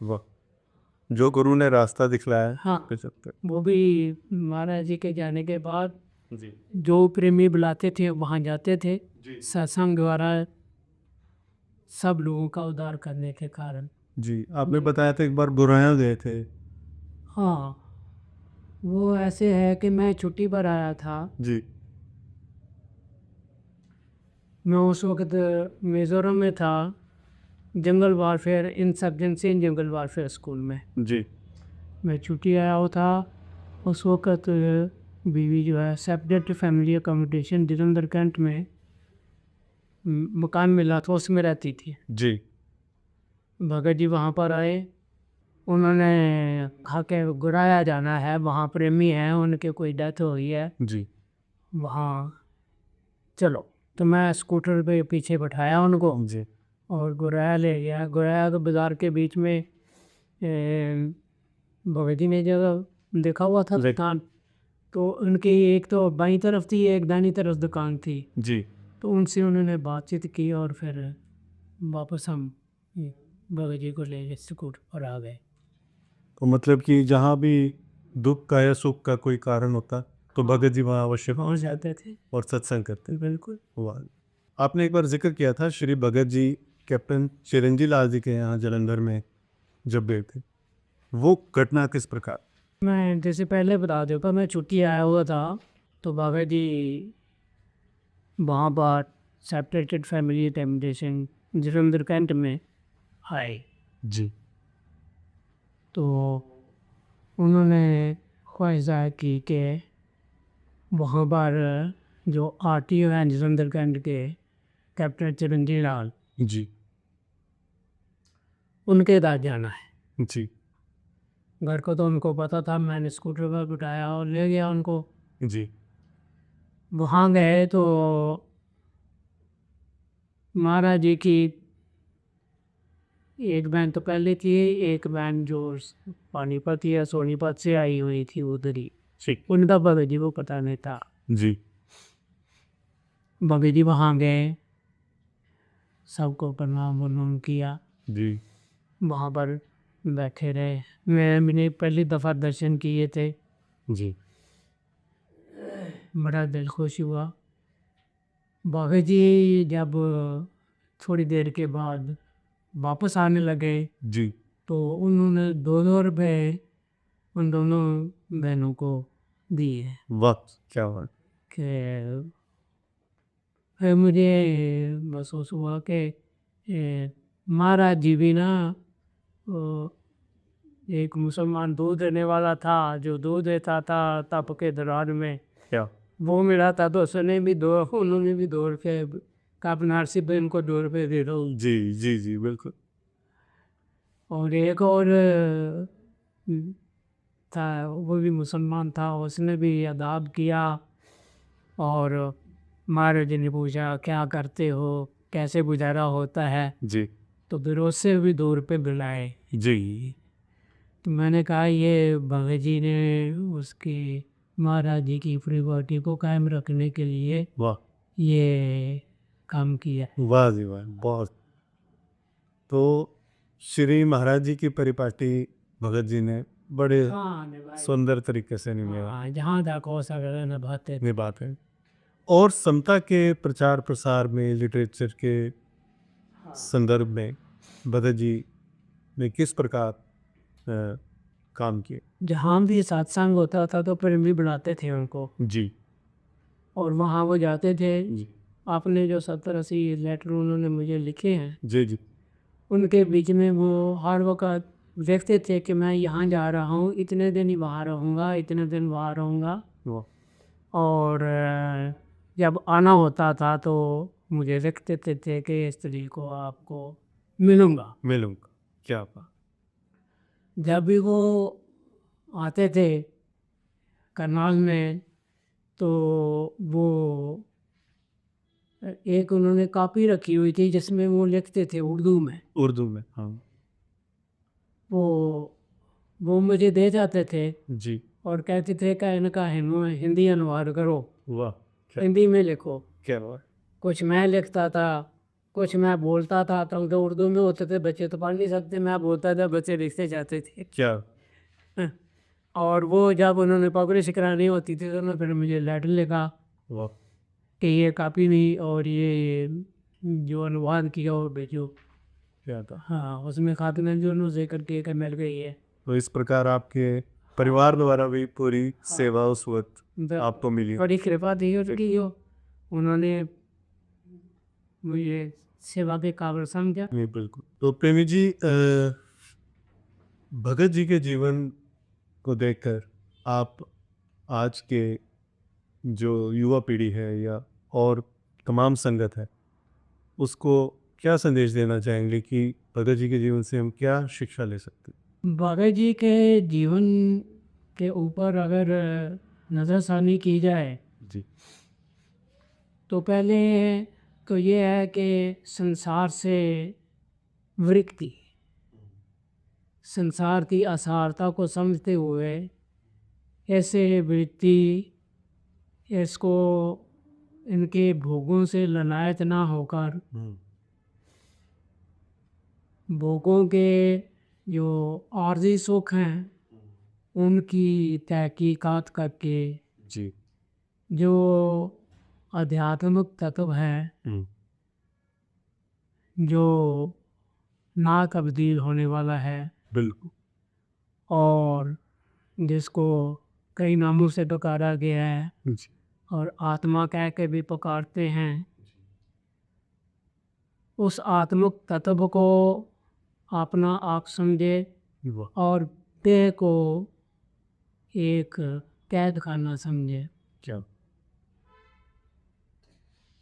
वाह जो गुरु ने रास्ता दिखलाया हाँ, पे चलते वो भी महाराज जी के जाने के बाद जी जो प्रेमी बुलाते थे वहाँ जाते थे, जी सत्संग द्वारा सब लोगों का उद्धार करने के कारण। जी आपने बताया था एक बार बुराया गए थे। हाँ, वो ऐसे है कि मैं छुट्टी पर आया था। जी मैं उस वक्त मिज़ोरम में था, जंगल वारफेयर इंसर्जेंसी इन जंगल वारफेयर स्कूल में। जी मैं छुट्टी आया हुआ था उस वक्त। बीवी जो है separate family accommodation Jalandhar cantt में मकान मिला था, उसमें रहती थी। जी भगत जी वहाँ पर आए, उन्होंने कहा कि गुराया जाना है, वहाँ प्रेमी हैं उनके कोई डेथ हो गई है, जी वहाँ चलो। तो मैं स्कूटर पे पीछे बैठाया उनको जी और गुराया ले गया। गुराया तो बाज़ार के बीच में भगत जी ने जगह देखा हुआ था दुकान, तो उनकी एक तो बाईं तरफ थी, एक दाईं तरफ दुकान थी। जी तो उनसे उन्होंने बातचीत की और फिर वापस हम भगत जी को ले गए, स्कूटर पर आ गए। तो मतलब कि जहाँ भी दुख का या सुख का कोई कारण होता तो भगत जी वहाँ अवश्य पहुँच जाते थे। और सत्संग करते। बिल्कुल। वाह आपने एक बार जिक्र किया था श्री भगत जी कैप्टन चिरंजी लाल जी के यहाँ जलंधर में जब गए थे, वो घटना किस प्रकार? मैं जैसे पहले बता देता, मैं छुट्टी आया हुआ था तो भगत जी वहाँ पर separated family accommodation Jalandhar cantt में आए। जी तो उन्होंने ख्वाहिश ज़ाहिर की कि वहाँ पर जो आरटीओ हैं जलंधर कैंट के कैप्टन चिरंजी लाल, जी उनके साथ जाना है। जी घर को तो उनको पता था, मैंने स्कूटर पर बिठाया और ले गया उनको। जी वहाँ गए तो महाराज जी की एक बहन तो पहले थी, एक बहन जो पानीपत या सोनीपत से आई हुई थी उधर ही। ठीक। उनका भगत जी को पता नहीं था। जी भगत जी वहाँ गए, सबको प्रणाम वनाम किया, जी वहाँ पर बैठे रहे। मैंने पहली दफ़ा दर्शन किए थे, जी बड़ा दिल खुश हुआ। भगत जी जब थोड़ी देर के बाद वापस आने लगे जी। तो उन्होंने 2-2 रुपए उन दोनों बहनों को दिए वाह, क्या बात। कि फिर मुझे महसूस हुआ कि महाराज जी भी ना अ, एक मुसलमान दूध देने वाला था जो दूध देता था तप के दौरान में, क्या। वो मिला था तो उन्होंने भी 2 रुपये का अपना बहन को 2 रुपये दे दो। जी जी जी बिल्कुल। और एक और था, वो भी मुसलमान था, उसने भी अदाब किया और महाराज जी ने पूछा क्या करते हो, कैसे गुजारा होता है, जी तो फिर उससे भी 2 रुपये दिलाए। जी। तो मैंने कहा ये भगत जी ने उसकी महाराज जी की प्रॉपर्टी को कायम रखने के लिए वाह ये काम किया है। वाह जी वाह, बहुत। तो श्री महाराज जी की परिपाटी भगत जी ने बड़े हाँ भाई, सुंदर तरीके से निभाया। हाँ जहाँ तक हो सके निभाते थे। ये बात है। और समता के प्रचार प्रसार में, लिटरेचर के संदर्भ में भगत जी ने किस प्रकार काम किए। जहाँ भी सत्संग होता था तो प्रेम भी बुलाते थे उनको, जी और वहाँ वो जाते थे। जी आपने जो 70-80 लेटर उन्होंने मुझे लिखे हैं, जी जी उनके बीच में वो हर वक्त देखते थे कि मैं यहाँ जा रहा हूँ, इतने दिन ही वहाँ रहूँगा, इतने दिन वहाँ रहूँगा। वाह और जब आना होता था तो मुझे लिखते थे कि इस तरीक को आपको मिलूँगा। मिलूंगा, क्या बात। जब भी वो आते थे करनाल में तो वो एक उन्होंने कॉपी रखी हुई थी जिसमें वो लिखते थे उर्दू में। उर्दू में, हाँ। वो वो मुझे दे जाते थे जी और कहते थे कि इनका हिंदी अनुवाद करो, वाह, क्या हिंदी में लिखो। क्या बात। कुछ मैं लिखता था, कुछ मैं बोलता था, तो उर्दू में होते थे, बच्चे तो पढ़ नहीं सकते, मैं बोलता था, बच्चे लिखते जाते थे। क्या। और वो जब उन्होंने पब्लिश करानी होती थी तो उन्होंने फिर मुझे लेटर लिखा वाह, कि ये कॉपी नहीं और ये जो अनुवाद किया वो भेजो। क्या था। हाँ, उसमें खातिन जो जिक्र किए कि मिल गई है। तो इस प्रकार आपके परिवार द्वारा भी पूरी सेवा उस वक्त आपको मिली। बड़ी कृपा थी उनकी, जो उन्होंने मुझे सेवा के काबिल समझा। नहीं, बिल्कुल। तो प्रेमी जी, भगत जी के जीवन को देखकर आप आज के जो युवा पीढ़ी है या और तमाम संगत है उसको क्या संदेश देना चाहेंगे कि भगत जी के जीवन से हम क्या शिक्षा ले सकते हैं। भगत जी के जीवन के ऊपर अगर नज़रसानी की जाए जी तो पहले तो ये है कि संसार से विरक्ति, संसार की असारता को समझते हुए ऐसे वृत्ति, इसको इनके भोगों से ललायत ना होकर भोगों के जो आर्जी सुख हैं उनकी तहकीकात करके जी जो आध्यात्मिक तत्व है जो ना तब्दील होने वाला है बिल्कुल। और जिसको कई नामों से पुकारा गया है जी और आत्मा कह के भी पुकारते हैं, उस आत्मिक तत्व को अपना आप समझे वाह, और देह को एक कैद खाना समझे। क्या।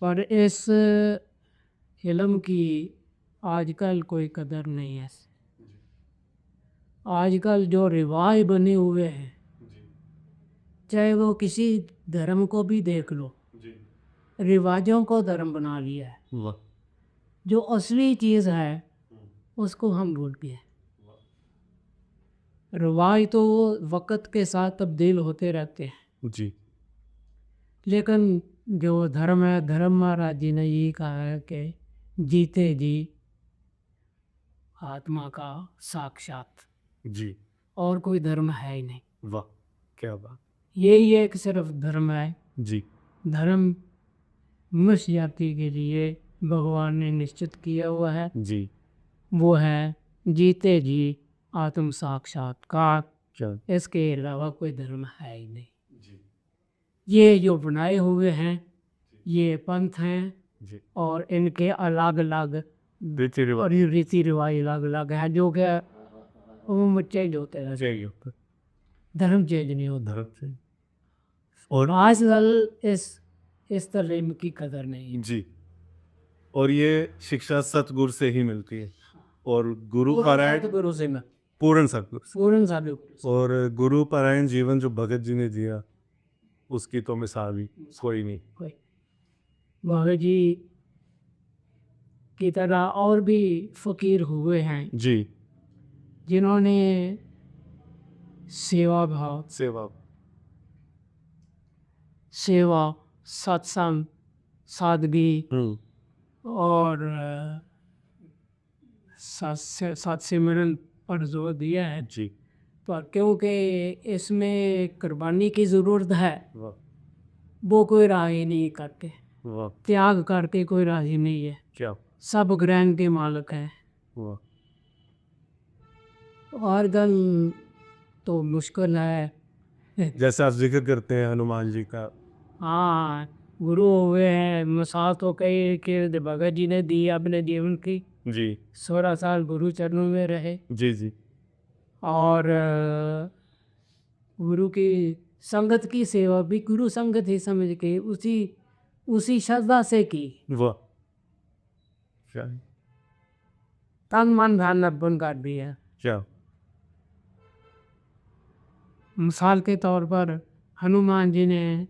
पर इस इल्म की आजकल कोई कदर नहीं है। आजकल जो रिवाज बने हुए हैं, चाहे वो किसी धर्म को भी देख लो, रिवाजों को धर्म बना लिया है। वाह, जो असली चीज़ है उसको हम भूल गए। रवाज तो वक़्त के साथ तब्दील होते रहते हैं, जी लेकिन जो धर्म है, धर्म महाराज जी ने यही कहा है कि जीते जी आत्मा का साक्षात, जी और कोई धर्म है ही नहीं। वाह क्या बात। यही एक सिर्फ धर्म है। जी धर्म मनुष्य जाति के लिए भगवान ने निश्चित किया हुआ है, जी वो है जीते जी आत्म साक्षात्कार। क्या इसके अलावा कोई धर्म है ही नहीं। जी ये जो बनाए हुए हैं ये पंथ हैं, जी और इनके अलग अलग रीति रिवाज रीति रिवाज अलग अलग है, जो कि वो चेंज होते रहते हैं। चाहिए होता है, धर्म चेंज नहीं होता। धर्म से। और आजकल इस तरह की कदर नहीं है। जी और ये शिक्षा सतगुरु से ही मिलती है, और गुरु पारायण गुरु से मैं पूर्ण सतगुरु से। पूर्ण साबित और गुरु पारायण जीवन जो भगत जी ने जिया, उसकी तो मिसाल भी कोई नहीं। बाबा जी की तरह और भी फकीर हुए हैं जी जिन्होंने सेवा भाव, सेवा सेवा, सत्संग, सादगी और साथ सिमरन पर जोर दिया है। जी पर क्योंकि इसमें कुर्बानी की ज़रूरत है, वाह वो कोई राजी नहीं करते। वाह त्याग करके कोई राजी नहीं है। क्या सब ग्रहण के मालिक हैं। वाह और गन तो मुश्किल है। जैसे आप जिक्र करते हैं हनुमान जी का। हाँ, गुरु हुए हैं, मिसाल तो कई के भगत जी ने दी अपने जीवन की। जी 16 साल गुरु चरणों में रहे, जी जी और गुरु की संगत की सेवा भी गुरु संगत ही समझ के उसी उसी श्रद्धा से की। वाह क्या तन मन धन अर्पण कर दिया। क्या मिसाल के तौर पर हनुमान जी ने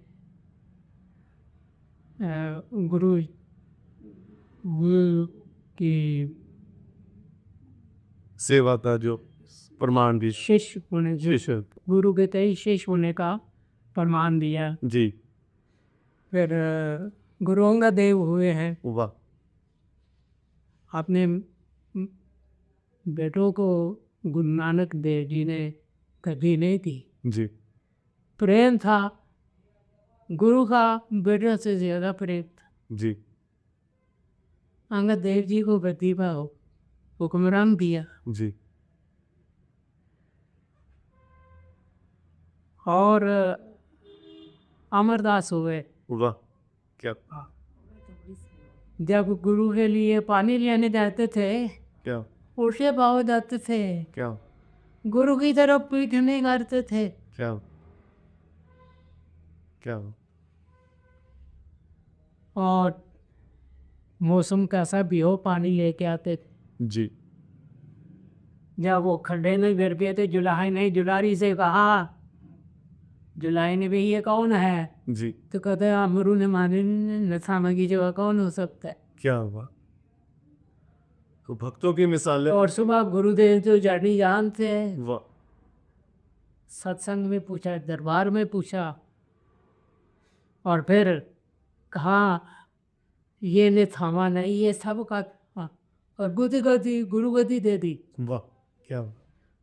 गुरु गुरु की सेवा का जो प्रमाण भी शिष्य होने, शिष्य गुरु के तय शिष्य होने का प्रमाण दिया। जी फिर गुरु अंगद देव हुए हैं, वाह अपने बेटों को गुरु नानक देव जी ने कभी नहीं दी। जी प्रेम था गुरु का, बेटे से ज़्यादा प्रेम था। जी अंगद देव जी को प्रतिभा हो हुक्मरान दिया, जी और अमरदास हुए। वाह क्या जब गुरु के लिए पानी लेने जाते थे, क्या उल्टे पाँव जाते थे, क्या गुरु की तरफ पीठ नहीं करते थे। क्या क्या और मौसम कैसा भी हो पानी लेके आते थे। जी जब वो खड्डे में गिर गए थे, जुलाई ने जुलारी से कहा, जुलाई ने भी ये कौन है? जी तो कहते हैं अमरू ने माने नथामा की जगह कौन हो सकता है। क्या हुआ। तो भक्तों की मिसालें और सुबह गुरुदेव तो जानी जान थे, वाह सत्संग में पूछा, दरबार में पूछा, और फिर कहा ये ने थामा नहीं, ये सब का था। और गति गुरु गति दे दी, वाह क्या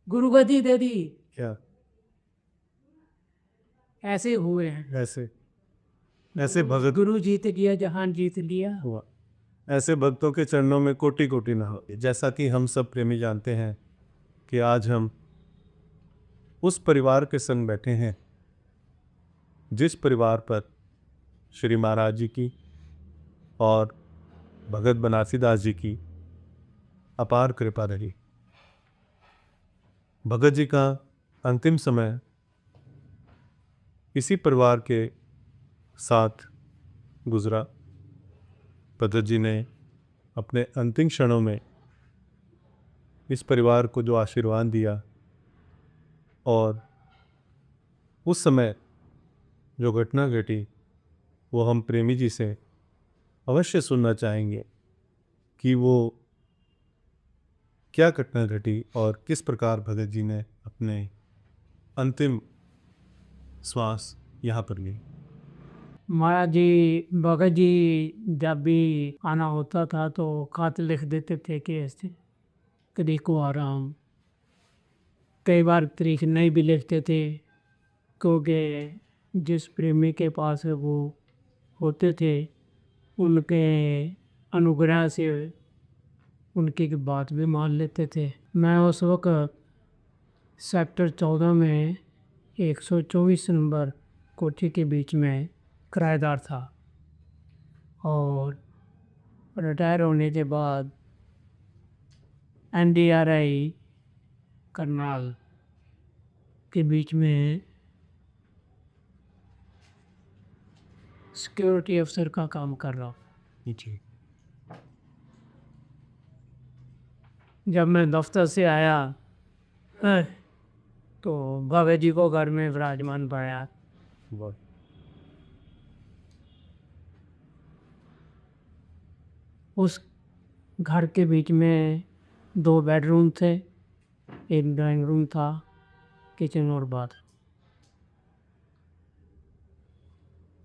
गुरु गति दे दी। क्या ऐसे हुए हैं। ऐसे ऐसे भगत गुरु जीत गया, जहान जीत लिया। हुआ ऐसे भक्तों के चरणों में कोटि कोटि ना हो। जैसा कि हम सब प्रेमी जानते हैं कि आज हम उस परिवार के संग बैठे हैं जिस परिवार पर श्री महाराज जी की और भगत बनारसी दास जी की अपार कृपा रही। भगत जी का अंतिम समय इसी परिवार के साथ गुजरा। भगत जी ने अपने अंतिम क्षणों में इस परिवार को जो आशीर्वाद दिया, और उस समय जो घटना घटी वो हम प्रेमी जी से अवश्य सुनना चाहेंगे कि वो क्या घटना घटी और किस प्रकार भगत जी ने अपने अंतिम श्वास यहाँ पर ली? महाराज जी भगत जी जब भी आना होता था तो खत लिख देते थे कि ऐसे तारीख को आ रहा हूँ। कई बार तारीख नहीं भी लिखते थे क्योंकि जिस प्रेमी के पास वो होते थे उनके अनुग्रह से उनकी बात भी मान लेते थे। मैं उस वक्त सेक्टर 14 में 124 नंबर कोठी के बीच में किराएदार था और रिटायर होने के बाद NDRI करनाल के बीच में सिक्योरिटी अफसर का काम कर रहा हूँ। जी। जब मैं दफ्तर से आया तो भगत जी को घर में विराजमान पाया। वाह। उस घर के बीच में 2 बेडरूम थे, एक ड्राइंग रूम था, किचन और बाथरूम।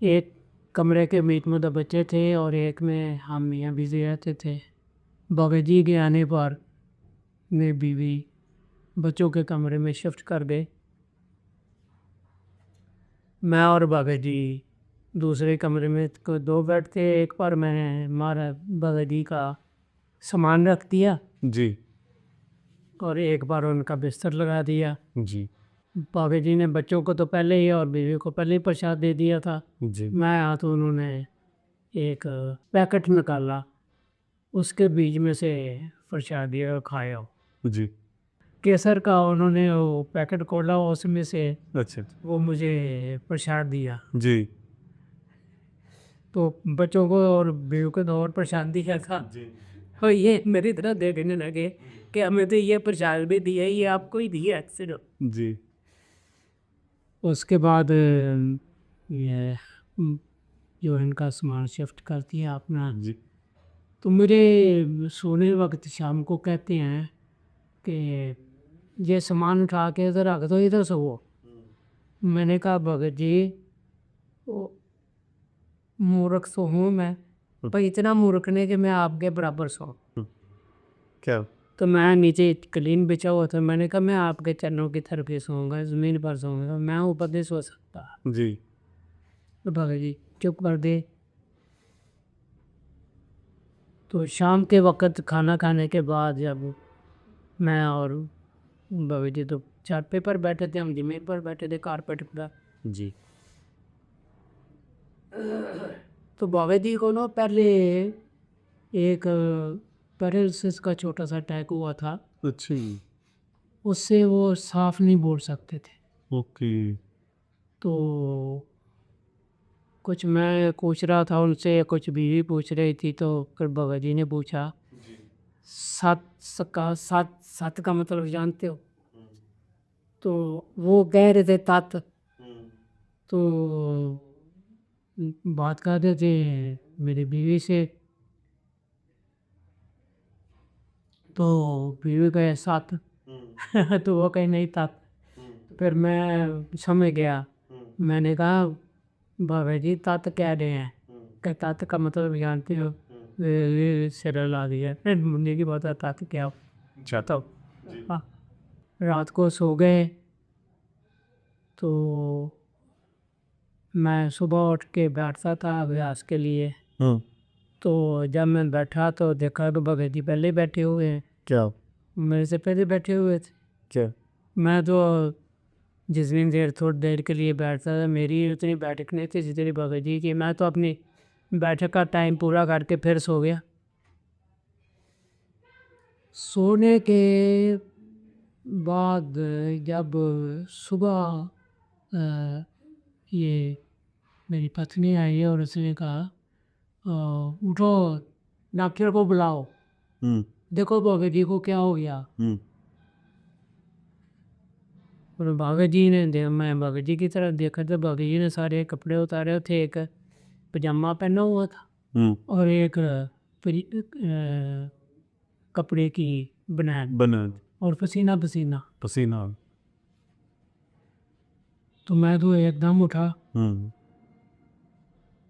एक कमरे के बीच में 2 बच्चे थे और एक में हम मियाँ बीवी रहते थे। भगत जी के आने पर मेरी बीवी बच्चों के कमरे में शिफ्ट कर गए। मैं और भगत जी दूसरे कमरे में 2 बेड थे। एक पर मैंने हमारा भगत जी का सामान रख दिया जी। और एक बार उनका बिस्तर लगा दिया। जी। भगत जी ने बच्चों को तो पहले ही और बीवी को पहले ही प्रसाद दे दिया था। जी। मैं आया तो उन्होंने एक पैकेट निकाला, उसके बीच में से प्रसाद दिया, खाया। जी। केसर का उन्होंने वो पैकेट खोला, उसमें से अच्छा। वो मुझे प्रसाद दिया। जी। तो बच्चों को और बीवी को तो और प्रसाद दिया था। जी। और ये मेरी तरह देखने लगे कि हमें तो ये प्रसाद भी दिया, ये आपको ही दिया सिर्फ। जी। उसके बाद ये जो इनका सामान शिफ्ट कर दिया अपना। जी। तो मेरे सोने वक्त शाम को कहते हैं कि ये सामान उठा के इधर रख दो, इधर सो। मैंने कहा भगत जी वो मूर्ख तो हूँ मैं, पर इतना मूर्ख नहीं कि मैं आपके बराबर सो। क्या? तो मैं नीचे क्लीन बिछा हुआ था, मैंने कहा मैं आपके चरणों की तरफ ही सोऊंगा, ज़मीन पर सोऊंगा, मैं ऊपर नहीं सो सकता। जी। तो भगत जी चुप कर दे। तो शाम के वक्त खाना खाने के बाद जब मैं और भगत जी तो चारपाई पर बैठे थे, हम ज़मीन पर बैठे थे कारपेट पर। जी। तो भगत जी को ना पहले एक पैरालिसिस का छोटा सा अटैक हुआ था, अच्छा। उससे वो साफ नहीं बोल सकते थे। ओके। तो कुछ मैं पूछ रहा था उनसे, कुछ बीवी पूछ रही थी, तो फिर भगत जी ने पूछा सत का मतलब जानते हो? तो वो कह रहे थे तत्। तो बात कर रहे थे मेरी बीवी से, तो बीवी कहे सत। तो वो कहे नहीं तत्। फिर मैं समझ गया। मैंने कहा भगत जी तत् कह रहे हैं, क्या तत् का मतलब जानते हो? ये सिर ला दिया, मुझे की पता तत् क्या चाहता हूँ। हाँ, रात को सो गए तो मैं सुबह उठ के बैठता था अभ्यास के लिए। तो जब मैं बैठा तो देखा तो भगत जी पहले बैठे हुए हैं। क्या? मेरे से पहले बैठे हुए थे। क्या? मैं तो जितनी देर थोड़ी देर के लिए बैठता था, मेरी उतनी बैठक नहीं थी जितनी भगत जी की। मैं तो अपनी बैठक का टाइम पूरा करके फिर सो गया। सोने के बाद जब सुबह ये मेरी पत्नी आई और उसने कहा उठो डॉक्टर को बुलाओ, देखो भगत जी को क्या हो गया। और भगत जी ने मैं भगत जी की तरफ देखा तो भगत जी ने सारे कपड़े उतारे थे, एक पजामा पहना हुआ था और एक कपड़े की बनैन बना और पसीना पसीना। पसीना। तो मैं तो एकदम उठा। हम्म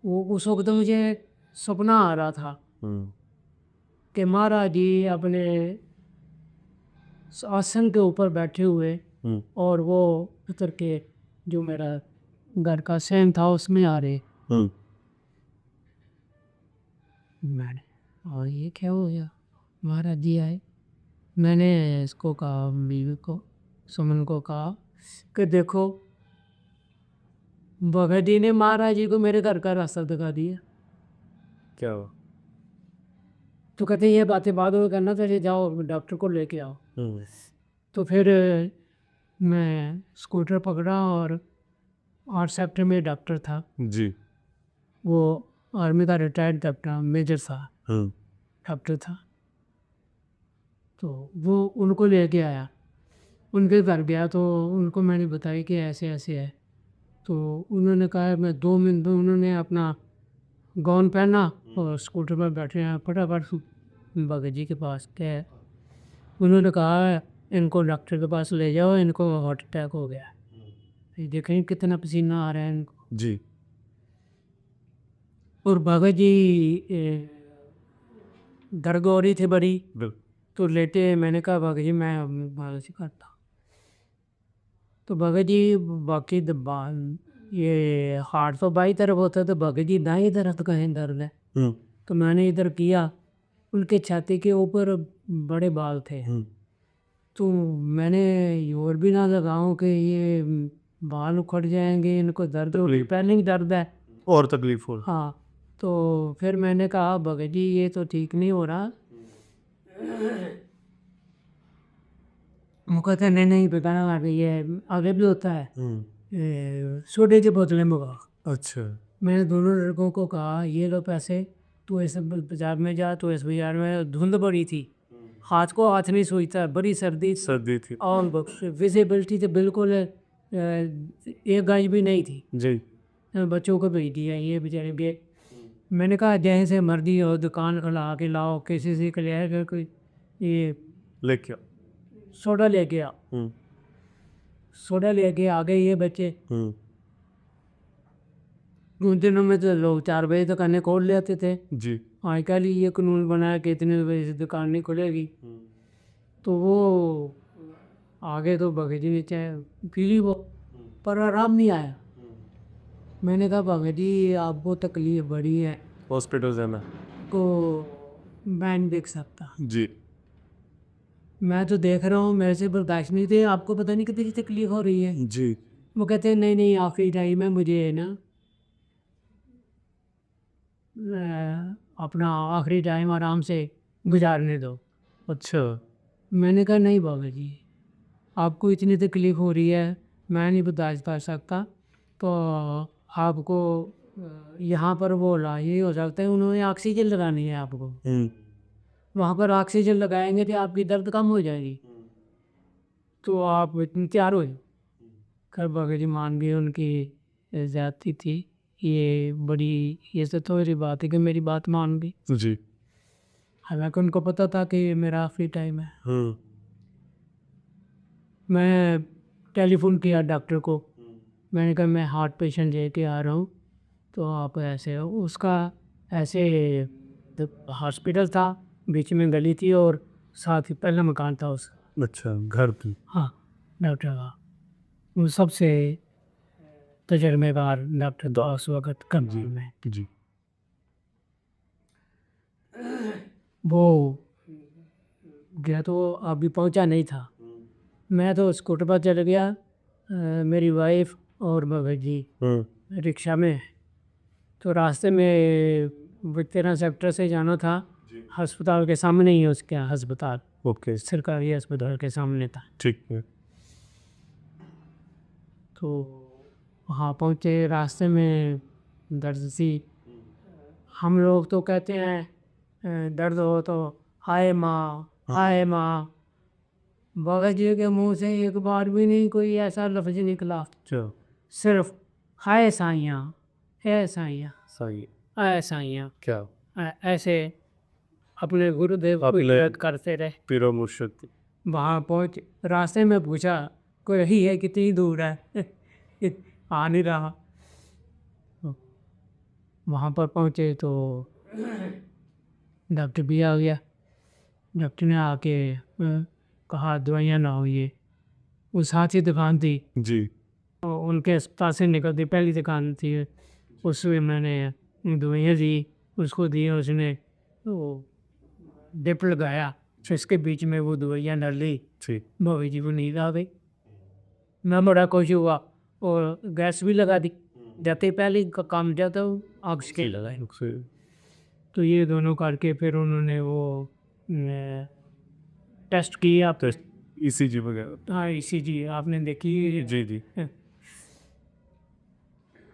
वो उस वक्त मुझे सपना आ रहा था हम्म कि महाराज जी अपने आसन के ऊपर बैठे हुए हम्म और वो उतर के जो मेरा घर का सहन था उसमें आ रहे। हम्म मैंने और ये क्या हो गया, महाराज जी आए। मैंने इसको कहा, बीवी को, सुमन को कहा कि देखो भगत जी ने महाराज जी को मेरे घर का रास्ता दिखा दिया। क्या हुआ? तो कहते ये बातें बाद में करना, तो जाओ डॉक्टर को लेके आओ। तो फिर मैं स्कूटर पकड़ा और 8 सेक्टर में डॉक्टर था, जी। वो आर्मी का रिटायर्ड डॉक्टर मेजर था, हम्म डॉक्टर था। तो वो उनको लेके आया, उनके घर गया तो उनको मैंने बताया कि ऐसे ऐसे है। तो उन्होंने कहा मैं 2 मिनट में, उन्होंने अपना गाउन पहना और स्कूटर पर बैठे हैं, फटाफट भगत जी के पास गए। उन्होंने कहा इनको डॉक्टर के पास ले जाओ, इनको हार्ट अटैक हो गया। ये देखें कितना पसीना आ रहा है इनको। जी। और भगत जी गरगौरी थे बड़ी, बिल्कुल। तो लेटे। मैंने कहा भगत जी मैं भगत जी करता। तो भगत जी बाकी ये हार्ट तो बाई तरफ होता है, तो भगत जी दाई तरफ कहीं दर्द है। तो मैंने इधर किया, उनके छाती के ऊपर बड़े बाल थे। तो मैंने और भी ना लगाऊं कि ये बाल उखड़ जाएंगे, इनको दर्द पहले ही दर्द है। और तकलीफ हो। हाँ। तो फिर मैंने कहा भगत जी ये तो ठीक नहीं हो रहा। वो कहते नहीं नहीं बेगाना आ गई है, आगे भी होता है। सोडे की बोतलें मंगा। अच्छा। मैंने दोनों लड़कों को कहा ये लो पैसे, तू इस बाजार में जा, तो इस बाजार में धुंध बड़ी थी, हाथ को हाथ नहीं सोचता, बड़ी सर्दी सर्दी थी। और विजिबिलिटी तो बिल्कुल एक गज भी नहीं थी। जी। बच्चों को भेज दिया, ये बेचारे भी। मैंने कहा जैसे मर्जी हो दुकान खुला के लाओ, किसी से क्लियर कर कोई ये लेके आओ। सोडा लेके आ। सोडा लेके आ गए ये बच्चे। उन दिनों में तो लोग 4 बजे दुकानें खोल लेते थे। जी। आजकल ही ये कानून बनाया कि इतने बजे से दुकान नहीं खुलेगी। तो वो आगे तो भगत जी ने चाहे पी ली वो, पर आराम नहीं आया। मैंने कहा भगत जी आपको तकलीफ बड़ी है, हॉस्पिटल जाना। को मैं नहीं देख सकता। जी। मैं तो देख रहा हूँ, मेरे से बर्दाश्त नहीं थे, आपको पता नहीं कितनी तकलीफ हो रही है। जी। वो कहते हैं नहीं नहीं आखिरी टाइम है, मुझे ना अपना आखिरी टाइम आराम से गुजारने दो। अच्छा। मैंने कहा नहीं बाबा जी, आपको इतनी तकलीफ हो रही है, मैं नहीं बर्दाश्त कर सकता। तो आपको यहाँ पर वो ये हो सकता है, उन्होंने ऑक्सीजन लगानी है आपको, वहाँ पर ऑक्सीजन लगाएंगे तो आपकी दर्द कम हो जाएगी, तो आप इतनी तैयार हो जाओ। खैर बाबा जी मान गए, उनकी ज़्यादती थी ये बड़ी, ये तो थोड़ी बात है कि मेरी बात मान गई। जी। हालांकि उनको पता था कि ये मेरा आखिरी टाइम है। मैं टेलीफोन किया डॉक्टर को, मैंने कहा मैं हार्ट पेशेंट लेके आ रहा हूँ, तो आप ऐसे हो। उसका ऐसे हॉस्पिटल था, बीच में गली थी और साथ ही पहला मकान था उस। अच्छा, घर थी। हाँ, डॉक्टर का वो सबसे तजर्बेकार डॉक्टर था उस वक्त कंपनी में। जी। वो गया तो अभी पहुंचा नहीं था। मैं तो स्कूटर पर चल गया, मेरी वाइफ और भगत जी रिक्शा में। तो रास्ते में 13 सेक्टर से जाना था, अस्पताल के सामने ही है उसका अस्पताल, ओके। सरकारी अस्पताल के सामने था। ठीक है। तो वहाँ पहुँचे, रास्ते में दर्द सी। हम लोग तो कहते हैं दर्द हो तो हाय माँ हाय माँ, भगत जी के मुंह से एक बार भी नहीं कोई ऐसा लफ्ज निकला, अच्छा। सिर्फ हाय साइयाँ, है साइयाँ, सही। हाय साइयाँ, क्या? ऐसे अपने गुरुदेव को अपने- याद करते रहे। पीरो मुर्शिद। वहाँ पहुँच रास्ते में पूछा कोई यही है कितनी दूर है आ नहीं रहा। वहाँ पर पहुँचे तो डॉक्टर भी आ गया। डॉक्टर ने आके कहा दवाइयाँ ना हो, ये उस हाथ की दुकान थी, जी उनके अस्पताल से निकलती पहली दुकान थी, उसमें मैंने दवाइयाँ दी, उसको दी, उसने तो डिप लगाया, फिर इसके बीच में वो दवाइयाँ डाल ली, जी भाभी जी को नींद आ गई। मैं बड़ा खुश हुआ और गैस भी लगा दी, जाते पहले काम जाता आग के लगाई। से तो ये दोनों करके फिर उन्होंने वो टेस्ट किया। टेस्ट ईसीजी वगैरह। हाँ ईसीजी आपने देखी। जी जी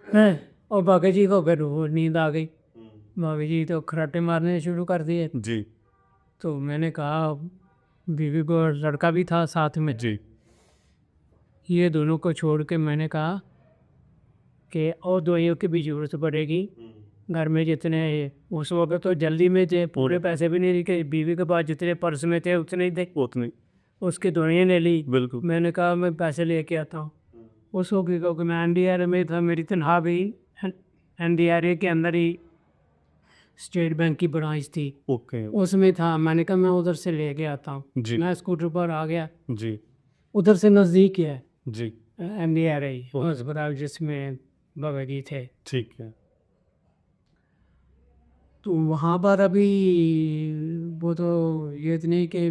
है और बाकी जी को फिर वो नींद आ गई। बाकी जी तो खराटे मारने शुरू कर दिए। जी तो मैंने कहा बीवी को, लड़का भी था साथ में, जी ये दोनों को छोड़ के मैंने कहा कि और दवाइयों की भी ज़रूरत पड़ेगी घर में, जितने उस वक्त तो जल्दी में थे, पूरे पैसे भी नहीं थे, बीवी के पास जितने पर्स में थे उतने ही थे, उतनी उसकी दवाइयाँ ले ली। बिल्कुल। मैंने कहा मैं पैसे लेके आता हूँ। उस वक्त क्योंकि मैं एनडीआरए में था, मेरी तनख्वाह भी एनडीआरए के अंदर ही स्टेट बैंक की ब्रांच थी, ओके उसमें था। मैंने कहा मैं उधर से लेके आता हूँ। जी मैं स्कूटर पर आ गया, जी उधर से नज़दीक है जी एनडीआरए अस्पताल जिसमें बाबा जी थे। ठीक है। तो वहाँ पर अभी वो तो ये नहीं कि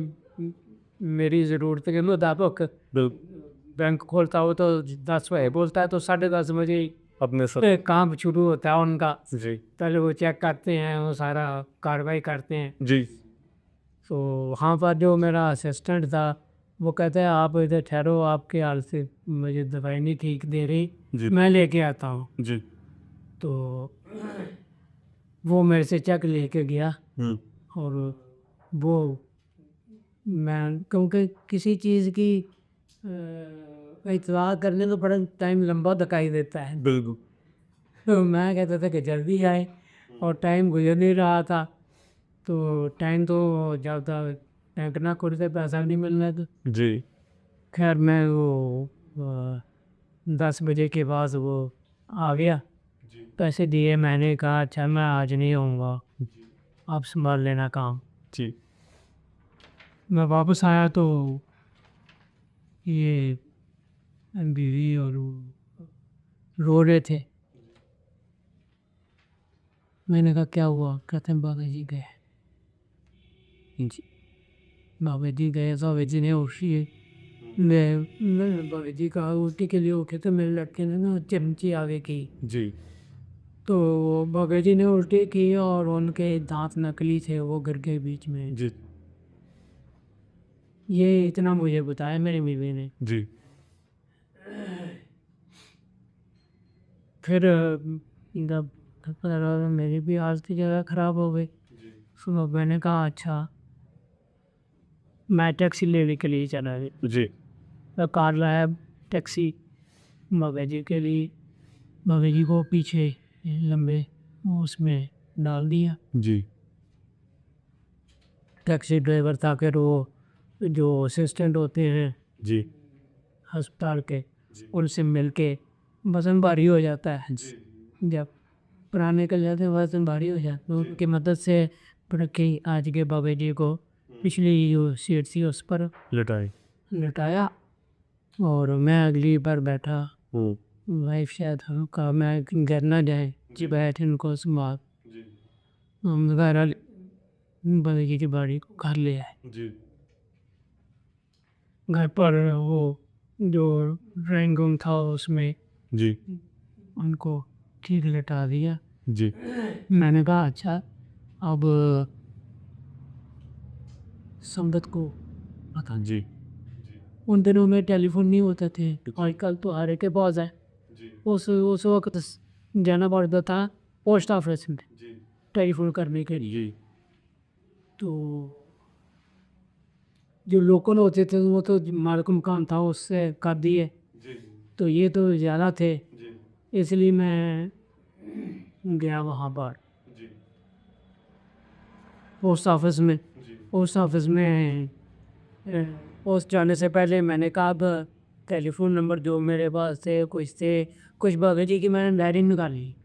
मेरी ज़रूरत के मुताबिक बिल्कुल बैंक खोलता हो तो 10 बजे बोलता है, तो 10:30 बजे अपने सर। पे काम शुरू होता है उनका। जी पहले वो चेक करते हैं, वो सारा कार्रवाई करते हैं। जी तो वहाँ पर जो मेरा असिस्टेंट था वो कहता है आप इधर ठहरो, आपके हाल से मुझे दवाई नहीं ठीक दे रही, जी मैं लेके आता हूँ। जी तो वो मेरे से चेक लेके गया और वो मैं, क्योंकि किसी चीज़ की इतला करने तो बड़ा टाइम लंबा दिखाई देता है, बिल्कुल तो मैं कहता था कि जल्दी आए, और टाइम गुजर नहीं रहा था। तो टाइम तो ज़्यादा बैंक ना खुलते पैसा नहीं मिल रहा था। जी खैर मैं वो 10 बजे के बाद वो आ गया, पैसे दिए। मैंने कहा अच्छा मैं आज नहीं आऊँगा, आप संभाल लेना काम। जी मैं वापस आया तो ये बीवी और वो रो रहे थे। मैंने कहा क्या हुआ? कहते हैं बाबा जी गए। जी बाबा जी गए, बाबा जी ने उठी, मैं बाबा जी का उल्टी के लिए उठे तो मेरे लड़के ने ना चिमची आगे की, जी तो बाबा जी ने उल्टी की और उनके दांत नकली थे, वो गिर गए बीच में। जी ये इतना मुझे बताया मेरी बीवी ने। जी फिर इनका पता लगा मेरी भी हालत ज़्यादा ख़राब हो गई। सुनो मैंने कहा अच्छा मैं टैक्सी लेने के लिए चला गया। जी मैं कार लाया, टैक्सी बाबा जी के लिए, बाबा जी को पीछे लंबे उसमें डाल दिया। जी टैक्सी ड्राइवर था, फिर वो जो असिस्टेंट होते हैं जी अस्पताल के, उनसे मिल के वज़न भारी हो जाता है। जब पुराने के जाते वज़न भारी हो जाता है, उनकी मदद से फिर के आज के बाबा जी को पिछली जो सीट थी उस पर लटाई। लिटाया और मैं अगली बार बैठा। वाइफ शायद कहा मैं घर ना जाए जी, बैठ इनको संभाल। हम घर वाले बाबा जी की बाड़ी को घर ले आए। जी घर पर वो जो ड्राइंग रूम था उसमें जी उनको ठीक लेटा दिया। जी मैंने कहा अच्छा अब संगत को पता। जी उन दिनों में टेलीफोन नहीं होते थे, आजकल तो हर एक के पास है। उस वक्त जाना पड़ता था पोस्ट ऑफिस में टेलीफोन करने के लिए। जी तो जो लोकल होते थे वो तो मालूम काम था उससे कर दिए, तो ये तो ज़्यादा थे, इसलिए मैं गया वहाँ पर। पोस्ट ऑफिस में। पोस्ट ऑफिस में पोस्ट जाने से पहले मैंने कहा अब टेलीफोन नंबर जो मेरे पास थे कुछ बाबा जी की मैंने डायरी निकाली।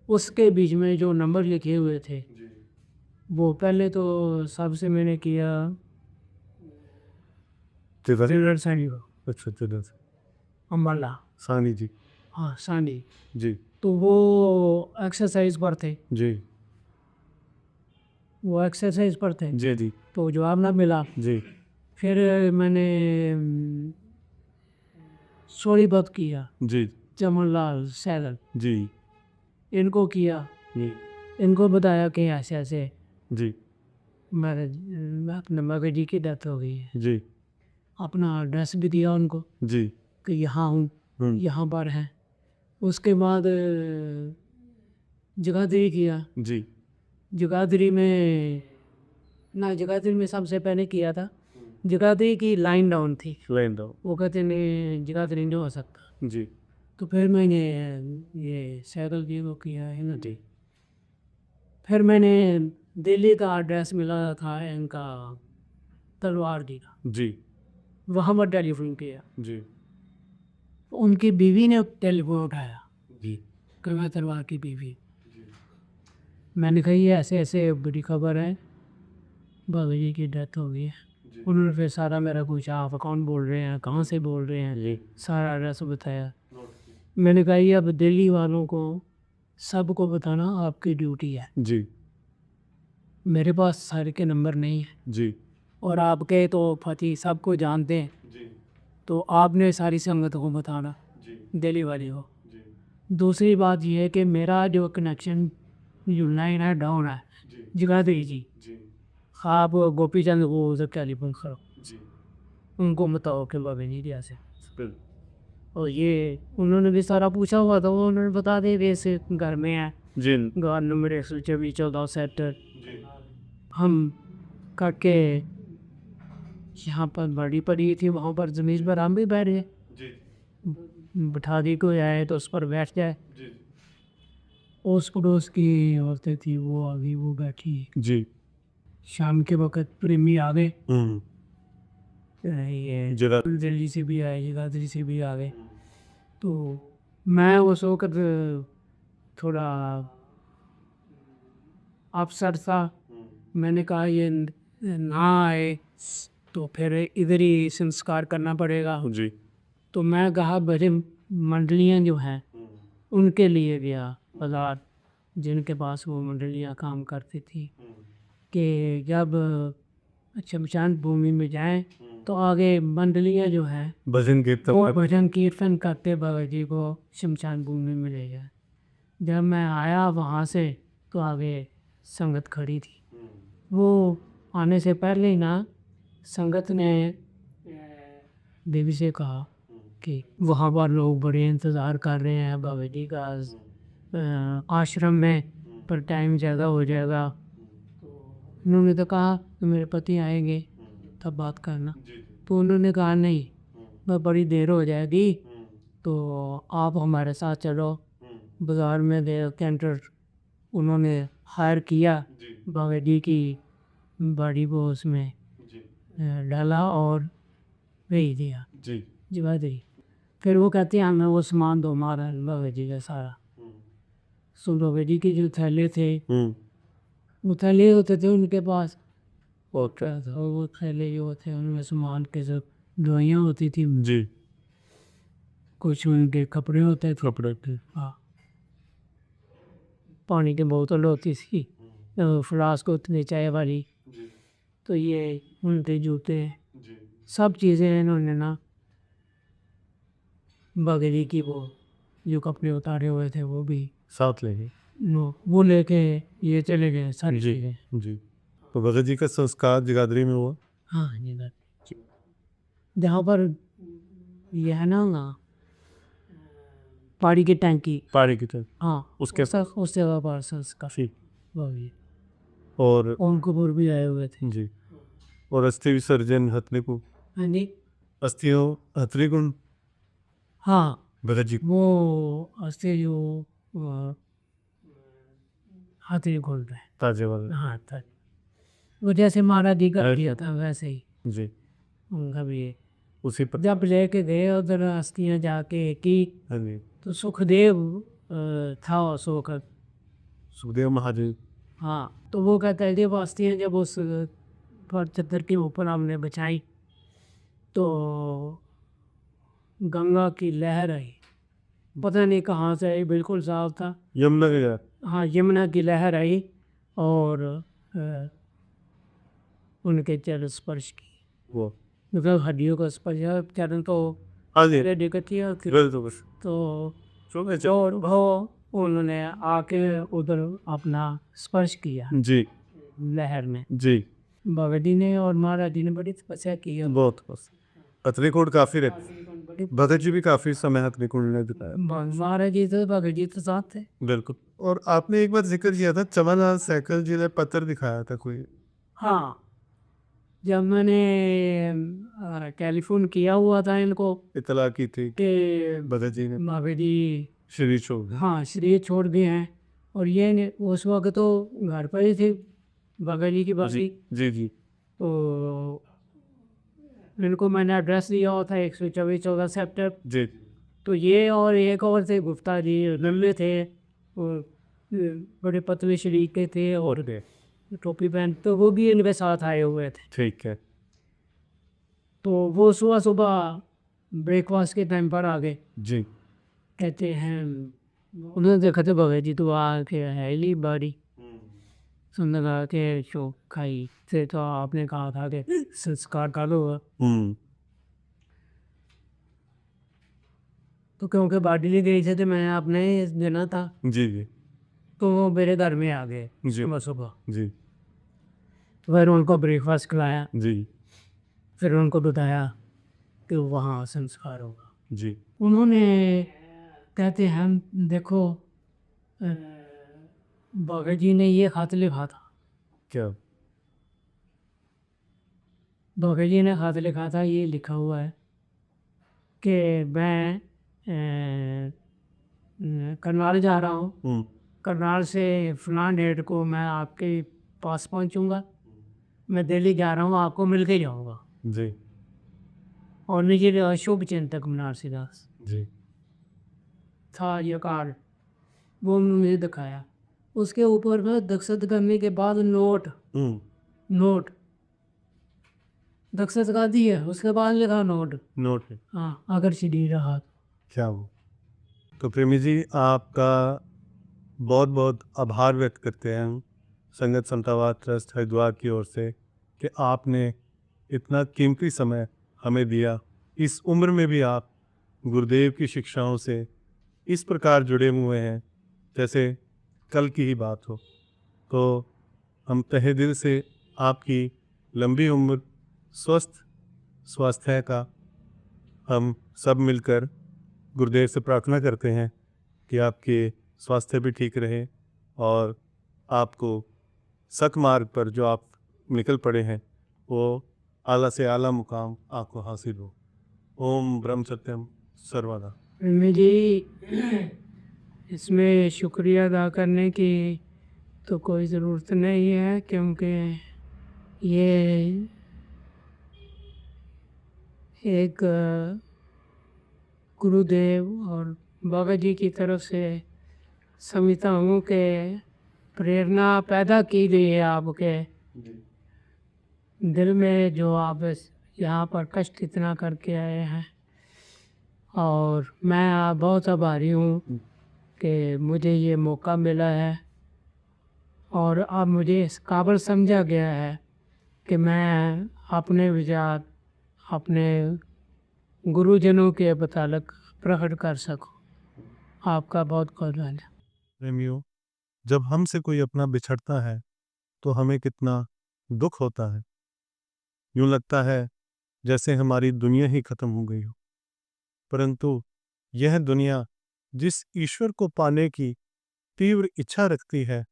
उसके बीच में जो नंबर लिखे हुए थे वो पहले तो सबसे मैंने किया तिधर सानी को, अच्छा तिधर अम्बाला। सानी जी हाँ सानी। जी तो वो एक्सरसाइज पर थे, जी वो एक्सरसाइज पर थे जी जी तो जवाब ना मिला। जी फिर मैंने सोनीपत किया, जी चमनलाल सैगल, जी इनको किया। जी इनको बताया कि ऐसे ऐसे जी अपने मगर जी की डेथ हो गई है। जी अपना एड्रेस भी दिया उनको जी कि यहाँ हूँ, यहाँ पर है। उसके बाद जगाधरी किया। जी जगाधरी में जगाधरी में सबसे पहले किया था। जगाधरी की लाइन डाउन थी, लाइन डाउन वो कहते नहीं जगाधरी नहीं हो सकता। जी तो फिर मैंने ये सैगल जी को किया है ना जी। फिर मैंने दिल्ली का एड्रेस मिला था इनका तलवार जी का, जी वहाँ पर टेलीफोन किया। जी उनकी बीवी ने टेलीफोन उठाया, जी कविता तलवार की बीवी। मैंने कहा ये ऐसे ऐसे बड़ी खबर है, बाबा जी की डेथ हो गई है। उन्होंने फिर सारा मेरा पूछा आप कौन बोल रहे हैं, कहाँ से बोल रहे हैं, सारा एड्रेस बताया। मैंने कहा ये अब दिल्ली वालों को सबको बताना आपकी ड्यूटी है। जी मेरे पास सारे के नंबर नहीं है जी और आपके तो पति सबको जानते हैं, जी तो आपने सारी संगत को बताना, दिल्ली वाली को। दूसरी बात यह है कि मेरा जो कनेक्शन जो लाइन है डाउन है जगाधरी जी, आप गोपी चंद को उधर टेलीफोन करो, उनको बताओ कि बाबा जी ऐसे। और ये उन्होंने भी सारा पूछा हुआ था, वो उन्होंने बता दिया कि ऐसे घर में है, जी घर नंबर 124-14 सेक्टर। हम करके यहाँ पर बड़ी पड़ी थी, वहाँ पर ज़मीन पर हम भी बैठ गए। बिठा दी कोई आए तो उस पर बैठ जाए। ओस पड़ोस की औरतें थी वो आ गई, वो बैठी। जी शाम के वक्त प्रेमी आ गए, ये जरा दिल्ली से भी आए, जगाधरी से भी आ गए। तो मैं वो सोकर थोड़ा अफसर था। मैंने कहा ये ना आए तो फिर इधर ही संस्कार करना पड़ेगा। जी तो मैं कहा बड़े मंडलियाँ जो हैं उनके लिए गया बाजार, जिनके पास वो मंडलियाँ काम करती थी, कि जब शमशान भूमि में जाएं तो आगे मंडलियाँ जो हैं भजन कीर्तन वो भजन कीर्तन करते बाबा जी को शमशान भूमि में ले जाए। जब मैं आया वहाँ से तो आगे संगत खड़ी थी। वो आने से पहले ही ना संगत ने देवी से कहा कि वहाँ पर लोग बड़े इंतज़ार कर रहे हैं बाबा जी का आश्रम में, पर टाइम ज़्यादा हो जाएगा। उन्होंने तो कहा कि मेरे पति आएंगे तब बात करना। तो उन्होंने कहा नहीं, मैं बड़ी देर हो जाएगी तो आप हमारे साथ चलो। बाज़ार में गए, कैंटर उन्होंने हायर किया, बाबा जी की बॉडी को उसमें डाला और भेज दिया जी जगाधरी। फिर वो कहते हैं हमें वो सामान दो हमारा बाबा जी का सारा। सो बाबा जी के जो थैले थे वो थैले होते थे उनके पास, और वो थैले जो थे उनमें सामान के सब दवाइयाँ होती थी, जी कुछ उनके कपड़े होते थे, कपड़े थे हाँ, पानी की बोतल होती थी, फ्लास्क होती थी चाय वाली। तो ये उनके जूते सब चीज़ें इन्होंने ना बगरी की वो जो कपड़े उतारे हुए थे वो भी साथ लेंगे वो लेके ये चले गए सारी जी चीज़ें। जी। तो भगत जी का संस्कार जगाधरी में हुआ। हाँ जी, जहाँ पर ये है ना पानी की टैंकी, पानी की तरफ हाँ उसके उस जगह पर संस्कार काफी भी और ओमकपुर भी आए हुए थे। जी और अस्थि विसर्जन हथनी को हाँ जी, अस्थियों हथनी कुंड हाँ भगत जी वो अस्थि जो हाथी खोल रहे हैं, ताजे वाले हाँ था। वो जैसे महाराज जी का दिया था वैसे ही जी उनका भी है। उसी पर। जब लेके गए उधर अस्थियाँ जाके की हाँ जी तो सुखदेव था अशोक। सुखदेव महाराज। हाँ तो वो कहते हैं जब अस्थियाँ जब उस पर चद्दर के ऊपर हमने बिछाई तो गंगा की लहर आई, पता नहीं कहाँ से आई, बिल्कुल साफ था। यमुना के यार। हाँ यमुना की लहर आई और उनके चरण स्पर्श की, वो मतलब हड्डियों का स्पर्श है, चरण तो हाँ जी पहले दिखती है फिर बिल्कुल बस तो चलो जो अनुभव उन्होंने आके उधर अपना स्पर्श किया जी लहर में। जी बाबा जी ने और महाराज जी ने बड़ी तपस्या की है। बहुत बस हथनीकुंड काफी रहते, बड़ी भगत जी भी काफी समय हथनीकुंड ने बिताया। महाराज जी तो भगत जी तो साथ थे। बिल्कुल। और आपने एक बार जिक्र किया था चमनलाल सहगल जी ने पत्र दिखाया था कोई। हाँ जब मैंने टेलीफोन किया हुआ था इनको इतला की थी कि भगत जी ने बाबा जी श्री चौक। हाँ शरीर छोड़ दिए हैं, और ये उस वक्त तो घर पर ही थे भगत जी की जी बाकी। जी जी तो इनको मैंने एड्रेस दिया हुआ था 124 सेक्टर। जी तो ये और एक और थे गुप्ता जी, लंबे थे और बड़े पतले शरीर के थे और टोपी पहन, तो वो भी इनके साथ आए हुए थे। ठीक है तो वो सुबह सुबह ब्रेकफास्ट के टाइम पर आ गए। जी कहते हैं उन्होंने देखा था भगत जी तो आके है ली बारी, सुनने लगा के शो खाई थे तो आपने कहा था कि संस्कार डालो, हम्म तो क्योंकि बाड़ी नहीं गई थे तो मैंने आपने देना था, जी जी तो वो मेरे घर में आ गए जी सुबह सुबह। जी फिर उनको ब्रेकफास्ट खिलाया, जी फिर उनको बताया कि वहाँ संस्कार होगा। जी उन्होंने कहते हैं देखो भगत जी ने ये खत लिखा था, क्या भगत जी ने खत लिखा था, ये लिखा हुआ है कि मैं करनाल जा रहा हूँ, करनाल से फलां डेट को मैं आपके पास पहुँचूँगा, मैं दिल्ली जा रहा हूँ, आपको मिल के जाऊँगा। जी और निजी शुभ चिंतक बनारसी दास जी था ये कार्ड, वो मुझे दिखाया। उसके ऊपर में दस्तखत करने के बाद नोट नोट दस्तखत कर दी है, उसके बाद लिखा नोट। नोट है। हाँ अगर सीढ़ी रहा क्या वो तो प्रेमी जी आपका बहुत बहुत आभार व्यक्त करते हैं हम संगत संतावाद ट्रस्ट हरिद्वार की ओर से कि आपने इतना कीमती समय हमें दिया। इस उम्र में भी आप गुरुदेव की शिक्षाओं से इस प्रकार जुड़े हुए हैं जैसे कल की ही बात हो। तो हम तहे दिल से आपकी लंबी उम्र स्वस्थ स्वास्थ्य का हम सब मिलकर गुरुदेव से प्रार्थना करते हैं कि आपके स्वास्थ्य भी ठीक रहे और आपको सक मार्ग पर जो आप निकल पड़े हैं वो आला से आला मुकाम आपको हासिल हो। ओम ब्रह्म सत्यम सर्वदा। जी। इसमें शुक्रिया अदा करने की तो कोई ज़रूरत नहीं है, क्योंकि ये एक गुरुदेव और बाबा जी की तरफ से संविधाओं के प्रेरणा पैदा की गई है आपके दिल में, जो आप यहाँ पर कष्ट इतना करके आए हैं। और मैं बहुत आभारी हूँ कि मुझे ये मौका मिला है और अब मुझे इस काबिल समझा गया है कि मैं अपने विचार अपने गुरुजनों के मुताबिक प्रकट कर सकूं। आपका बहुत बहुत धन्यवाद। प्रेमियों, जब हमसे कोई अपना बिछड़ता है तो हमें कितना दुख होता है। यूं लगता है जैसे हमारी दुनिया ही खत्म हो गई हो। परंतु यह दुनिया जिस ईश्वर को पाने की तीव्र इच्छा रखती है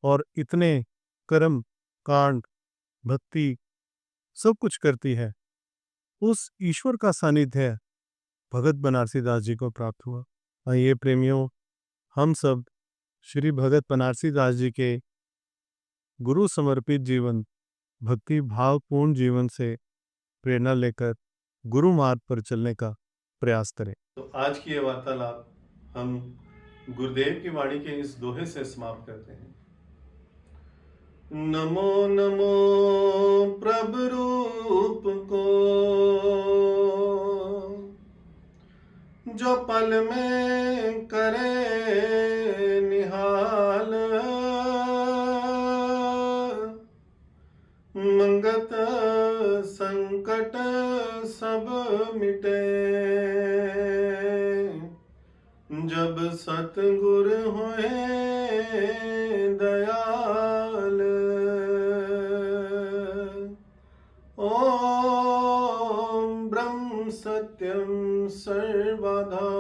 और इतने कर्म कांड भक्ति सब कुछ करती है, उस ईश्वर का सानिध्य भगत बनारसी दास जी को प्राप्त हुआ। आइए प्रेमियों, हम सब श्री भगत बनारसी दास जी के गुरु समर्पित जीवन भक्ति भावपूर्ण जीवन से प्रेरणा लेकर गुरु मार्ग पर चलने का प्रयास करें। तो आज की ये वार्तालाप हम गुरुदेव की वाणी के इस दोहे से समाप्त करते हैं। नमो नमो प्रभु रूप को, जो पल में करे निहाल, मंगत संकट सब मिटे, जब सतगुर होए दयाल। ओम ब्रह्म सत्यम सर्वधा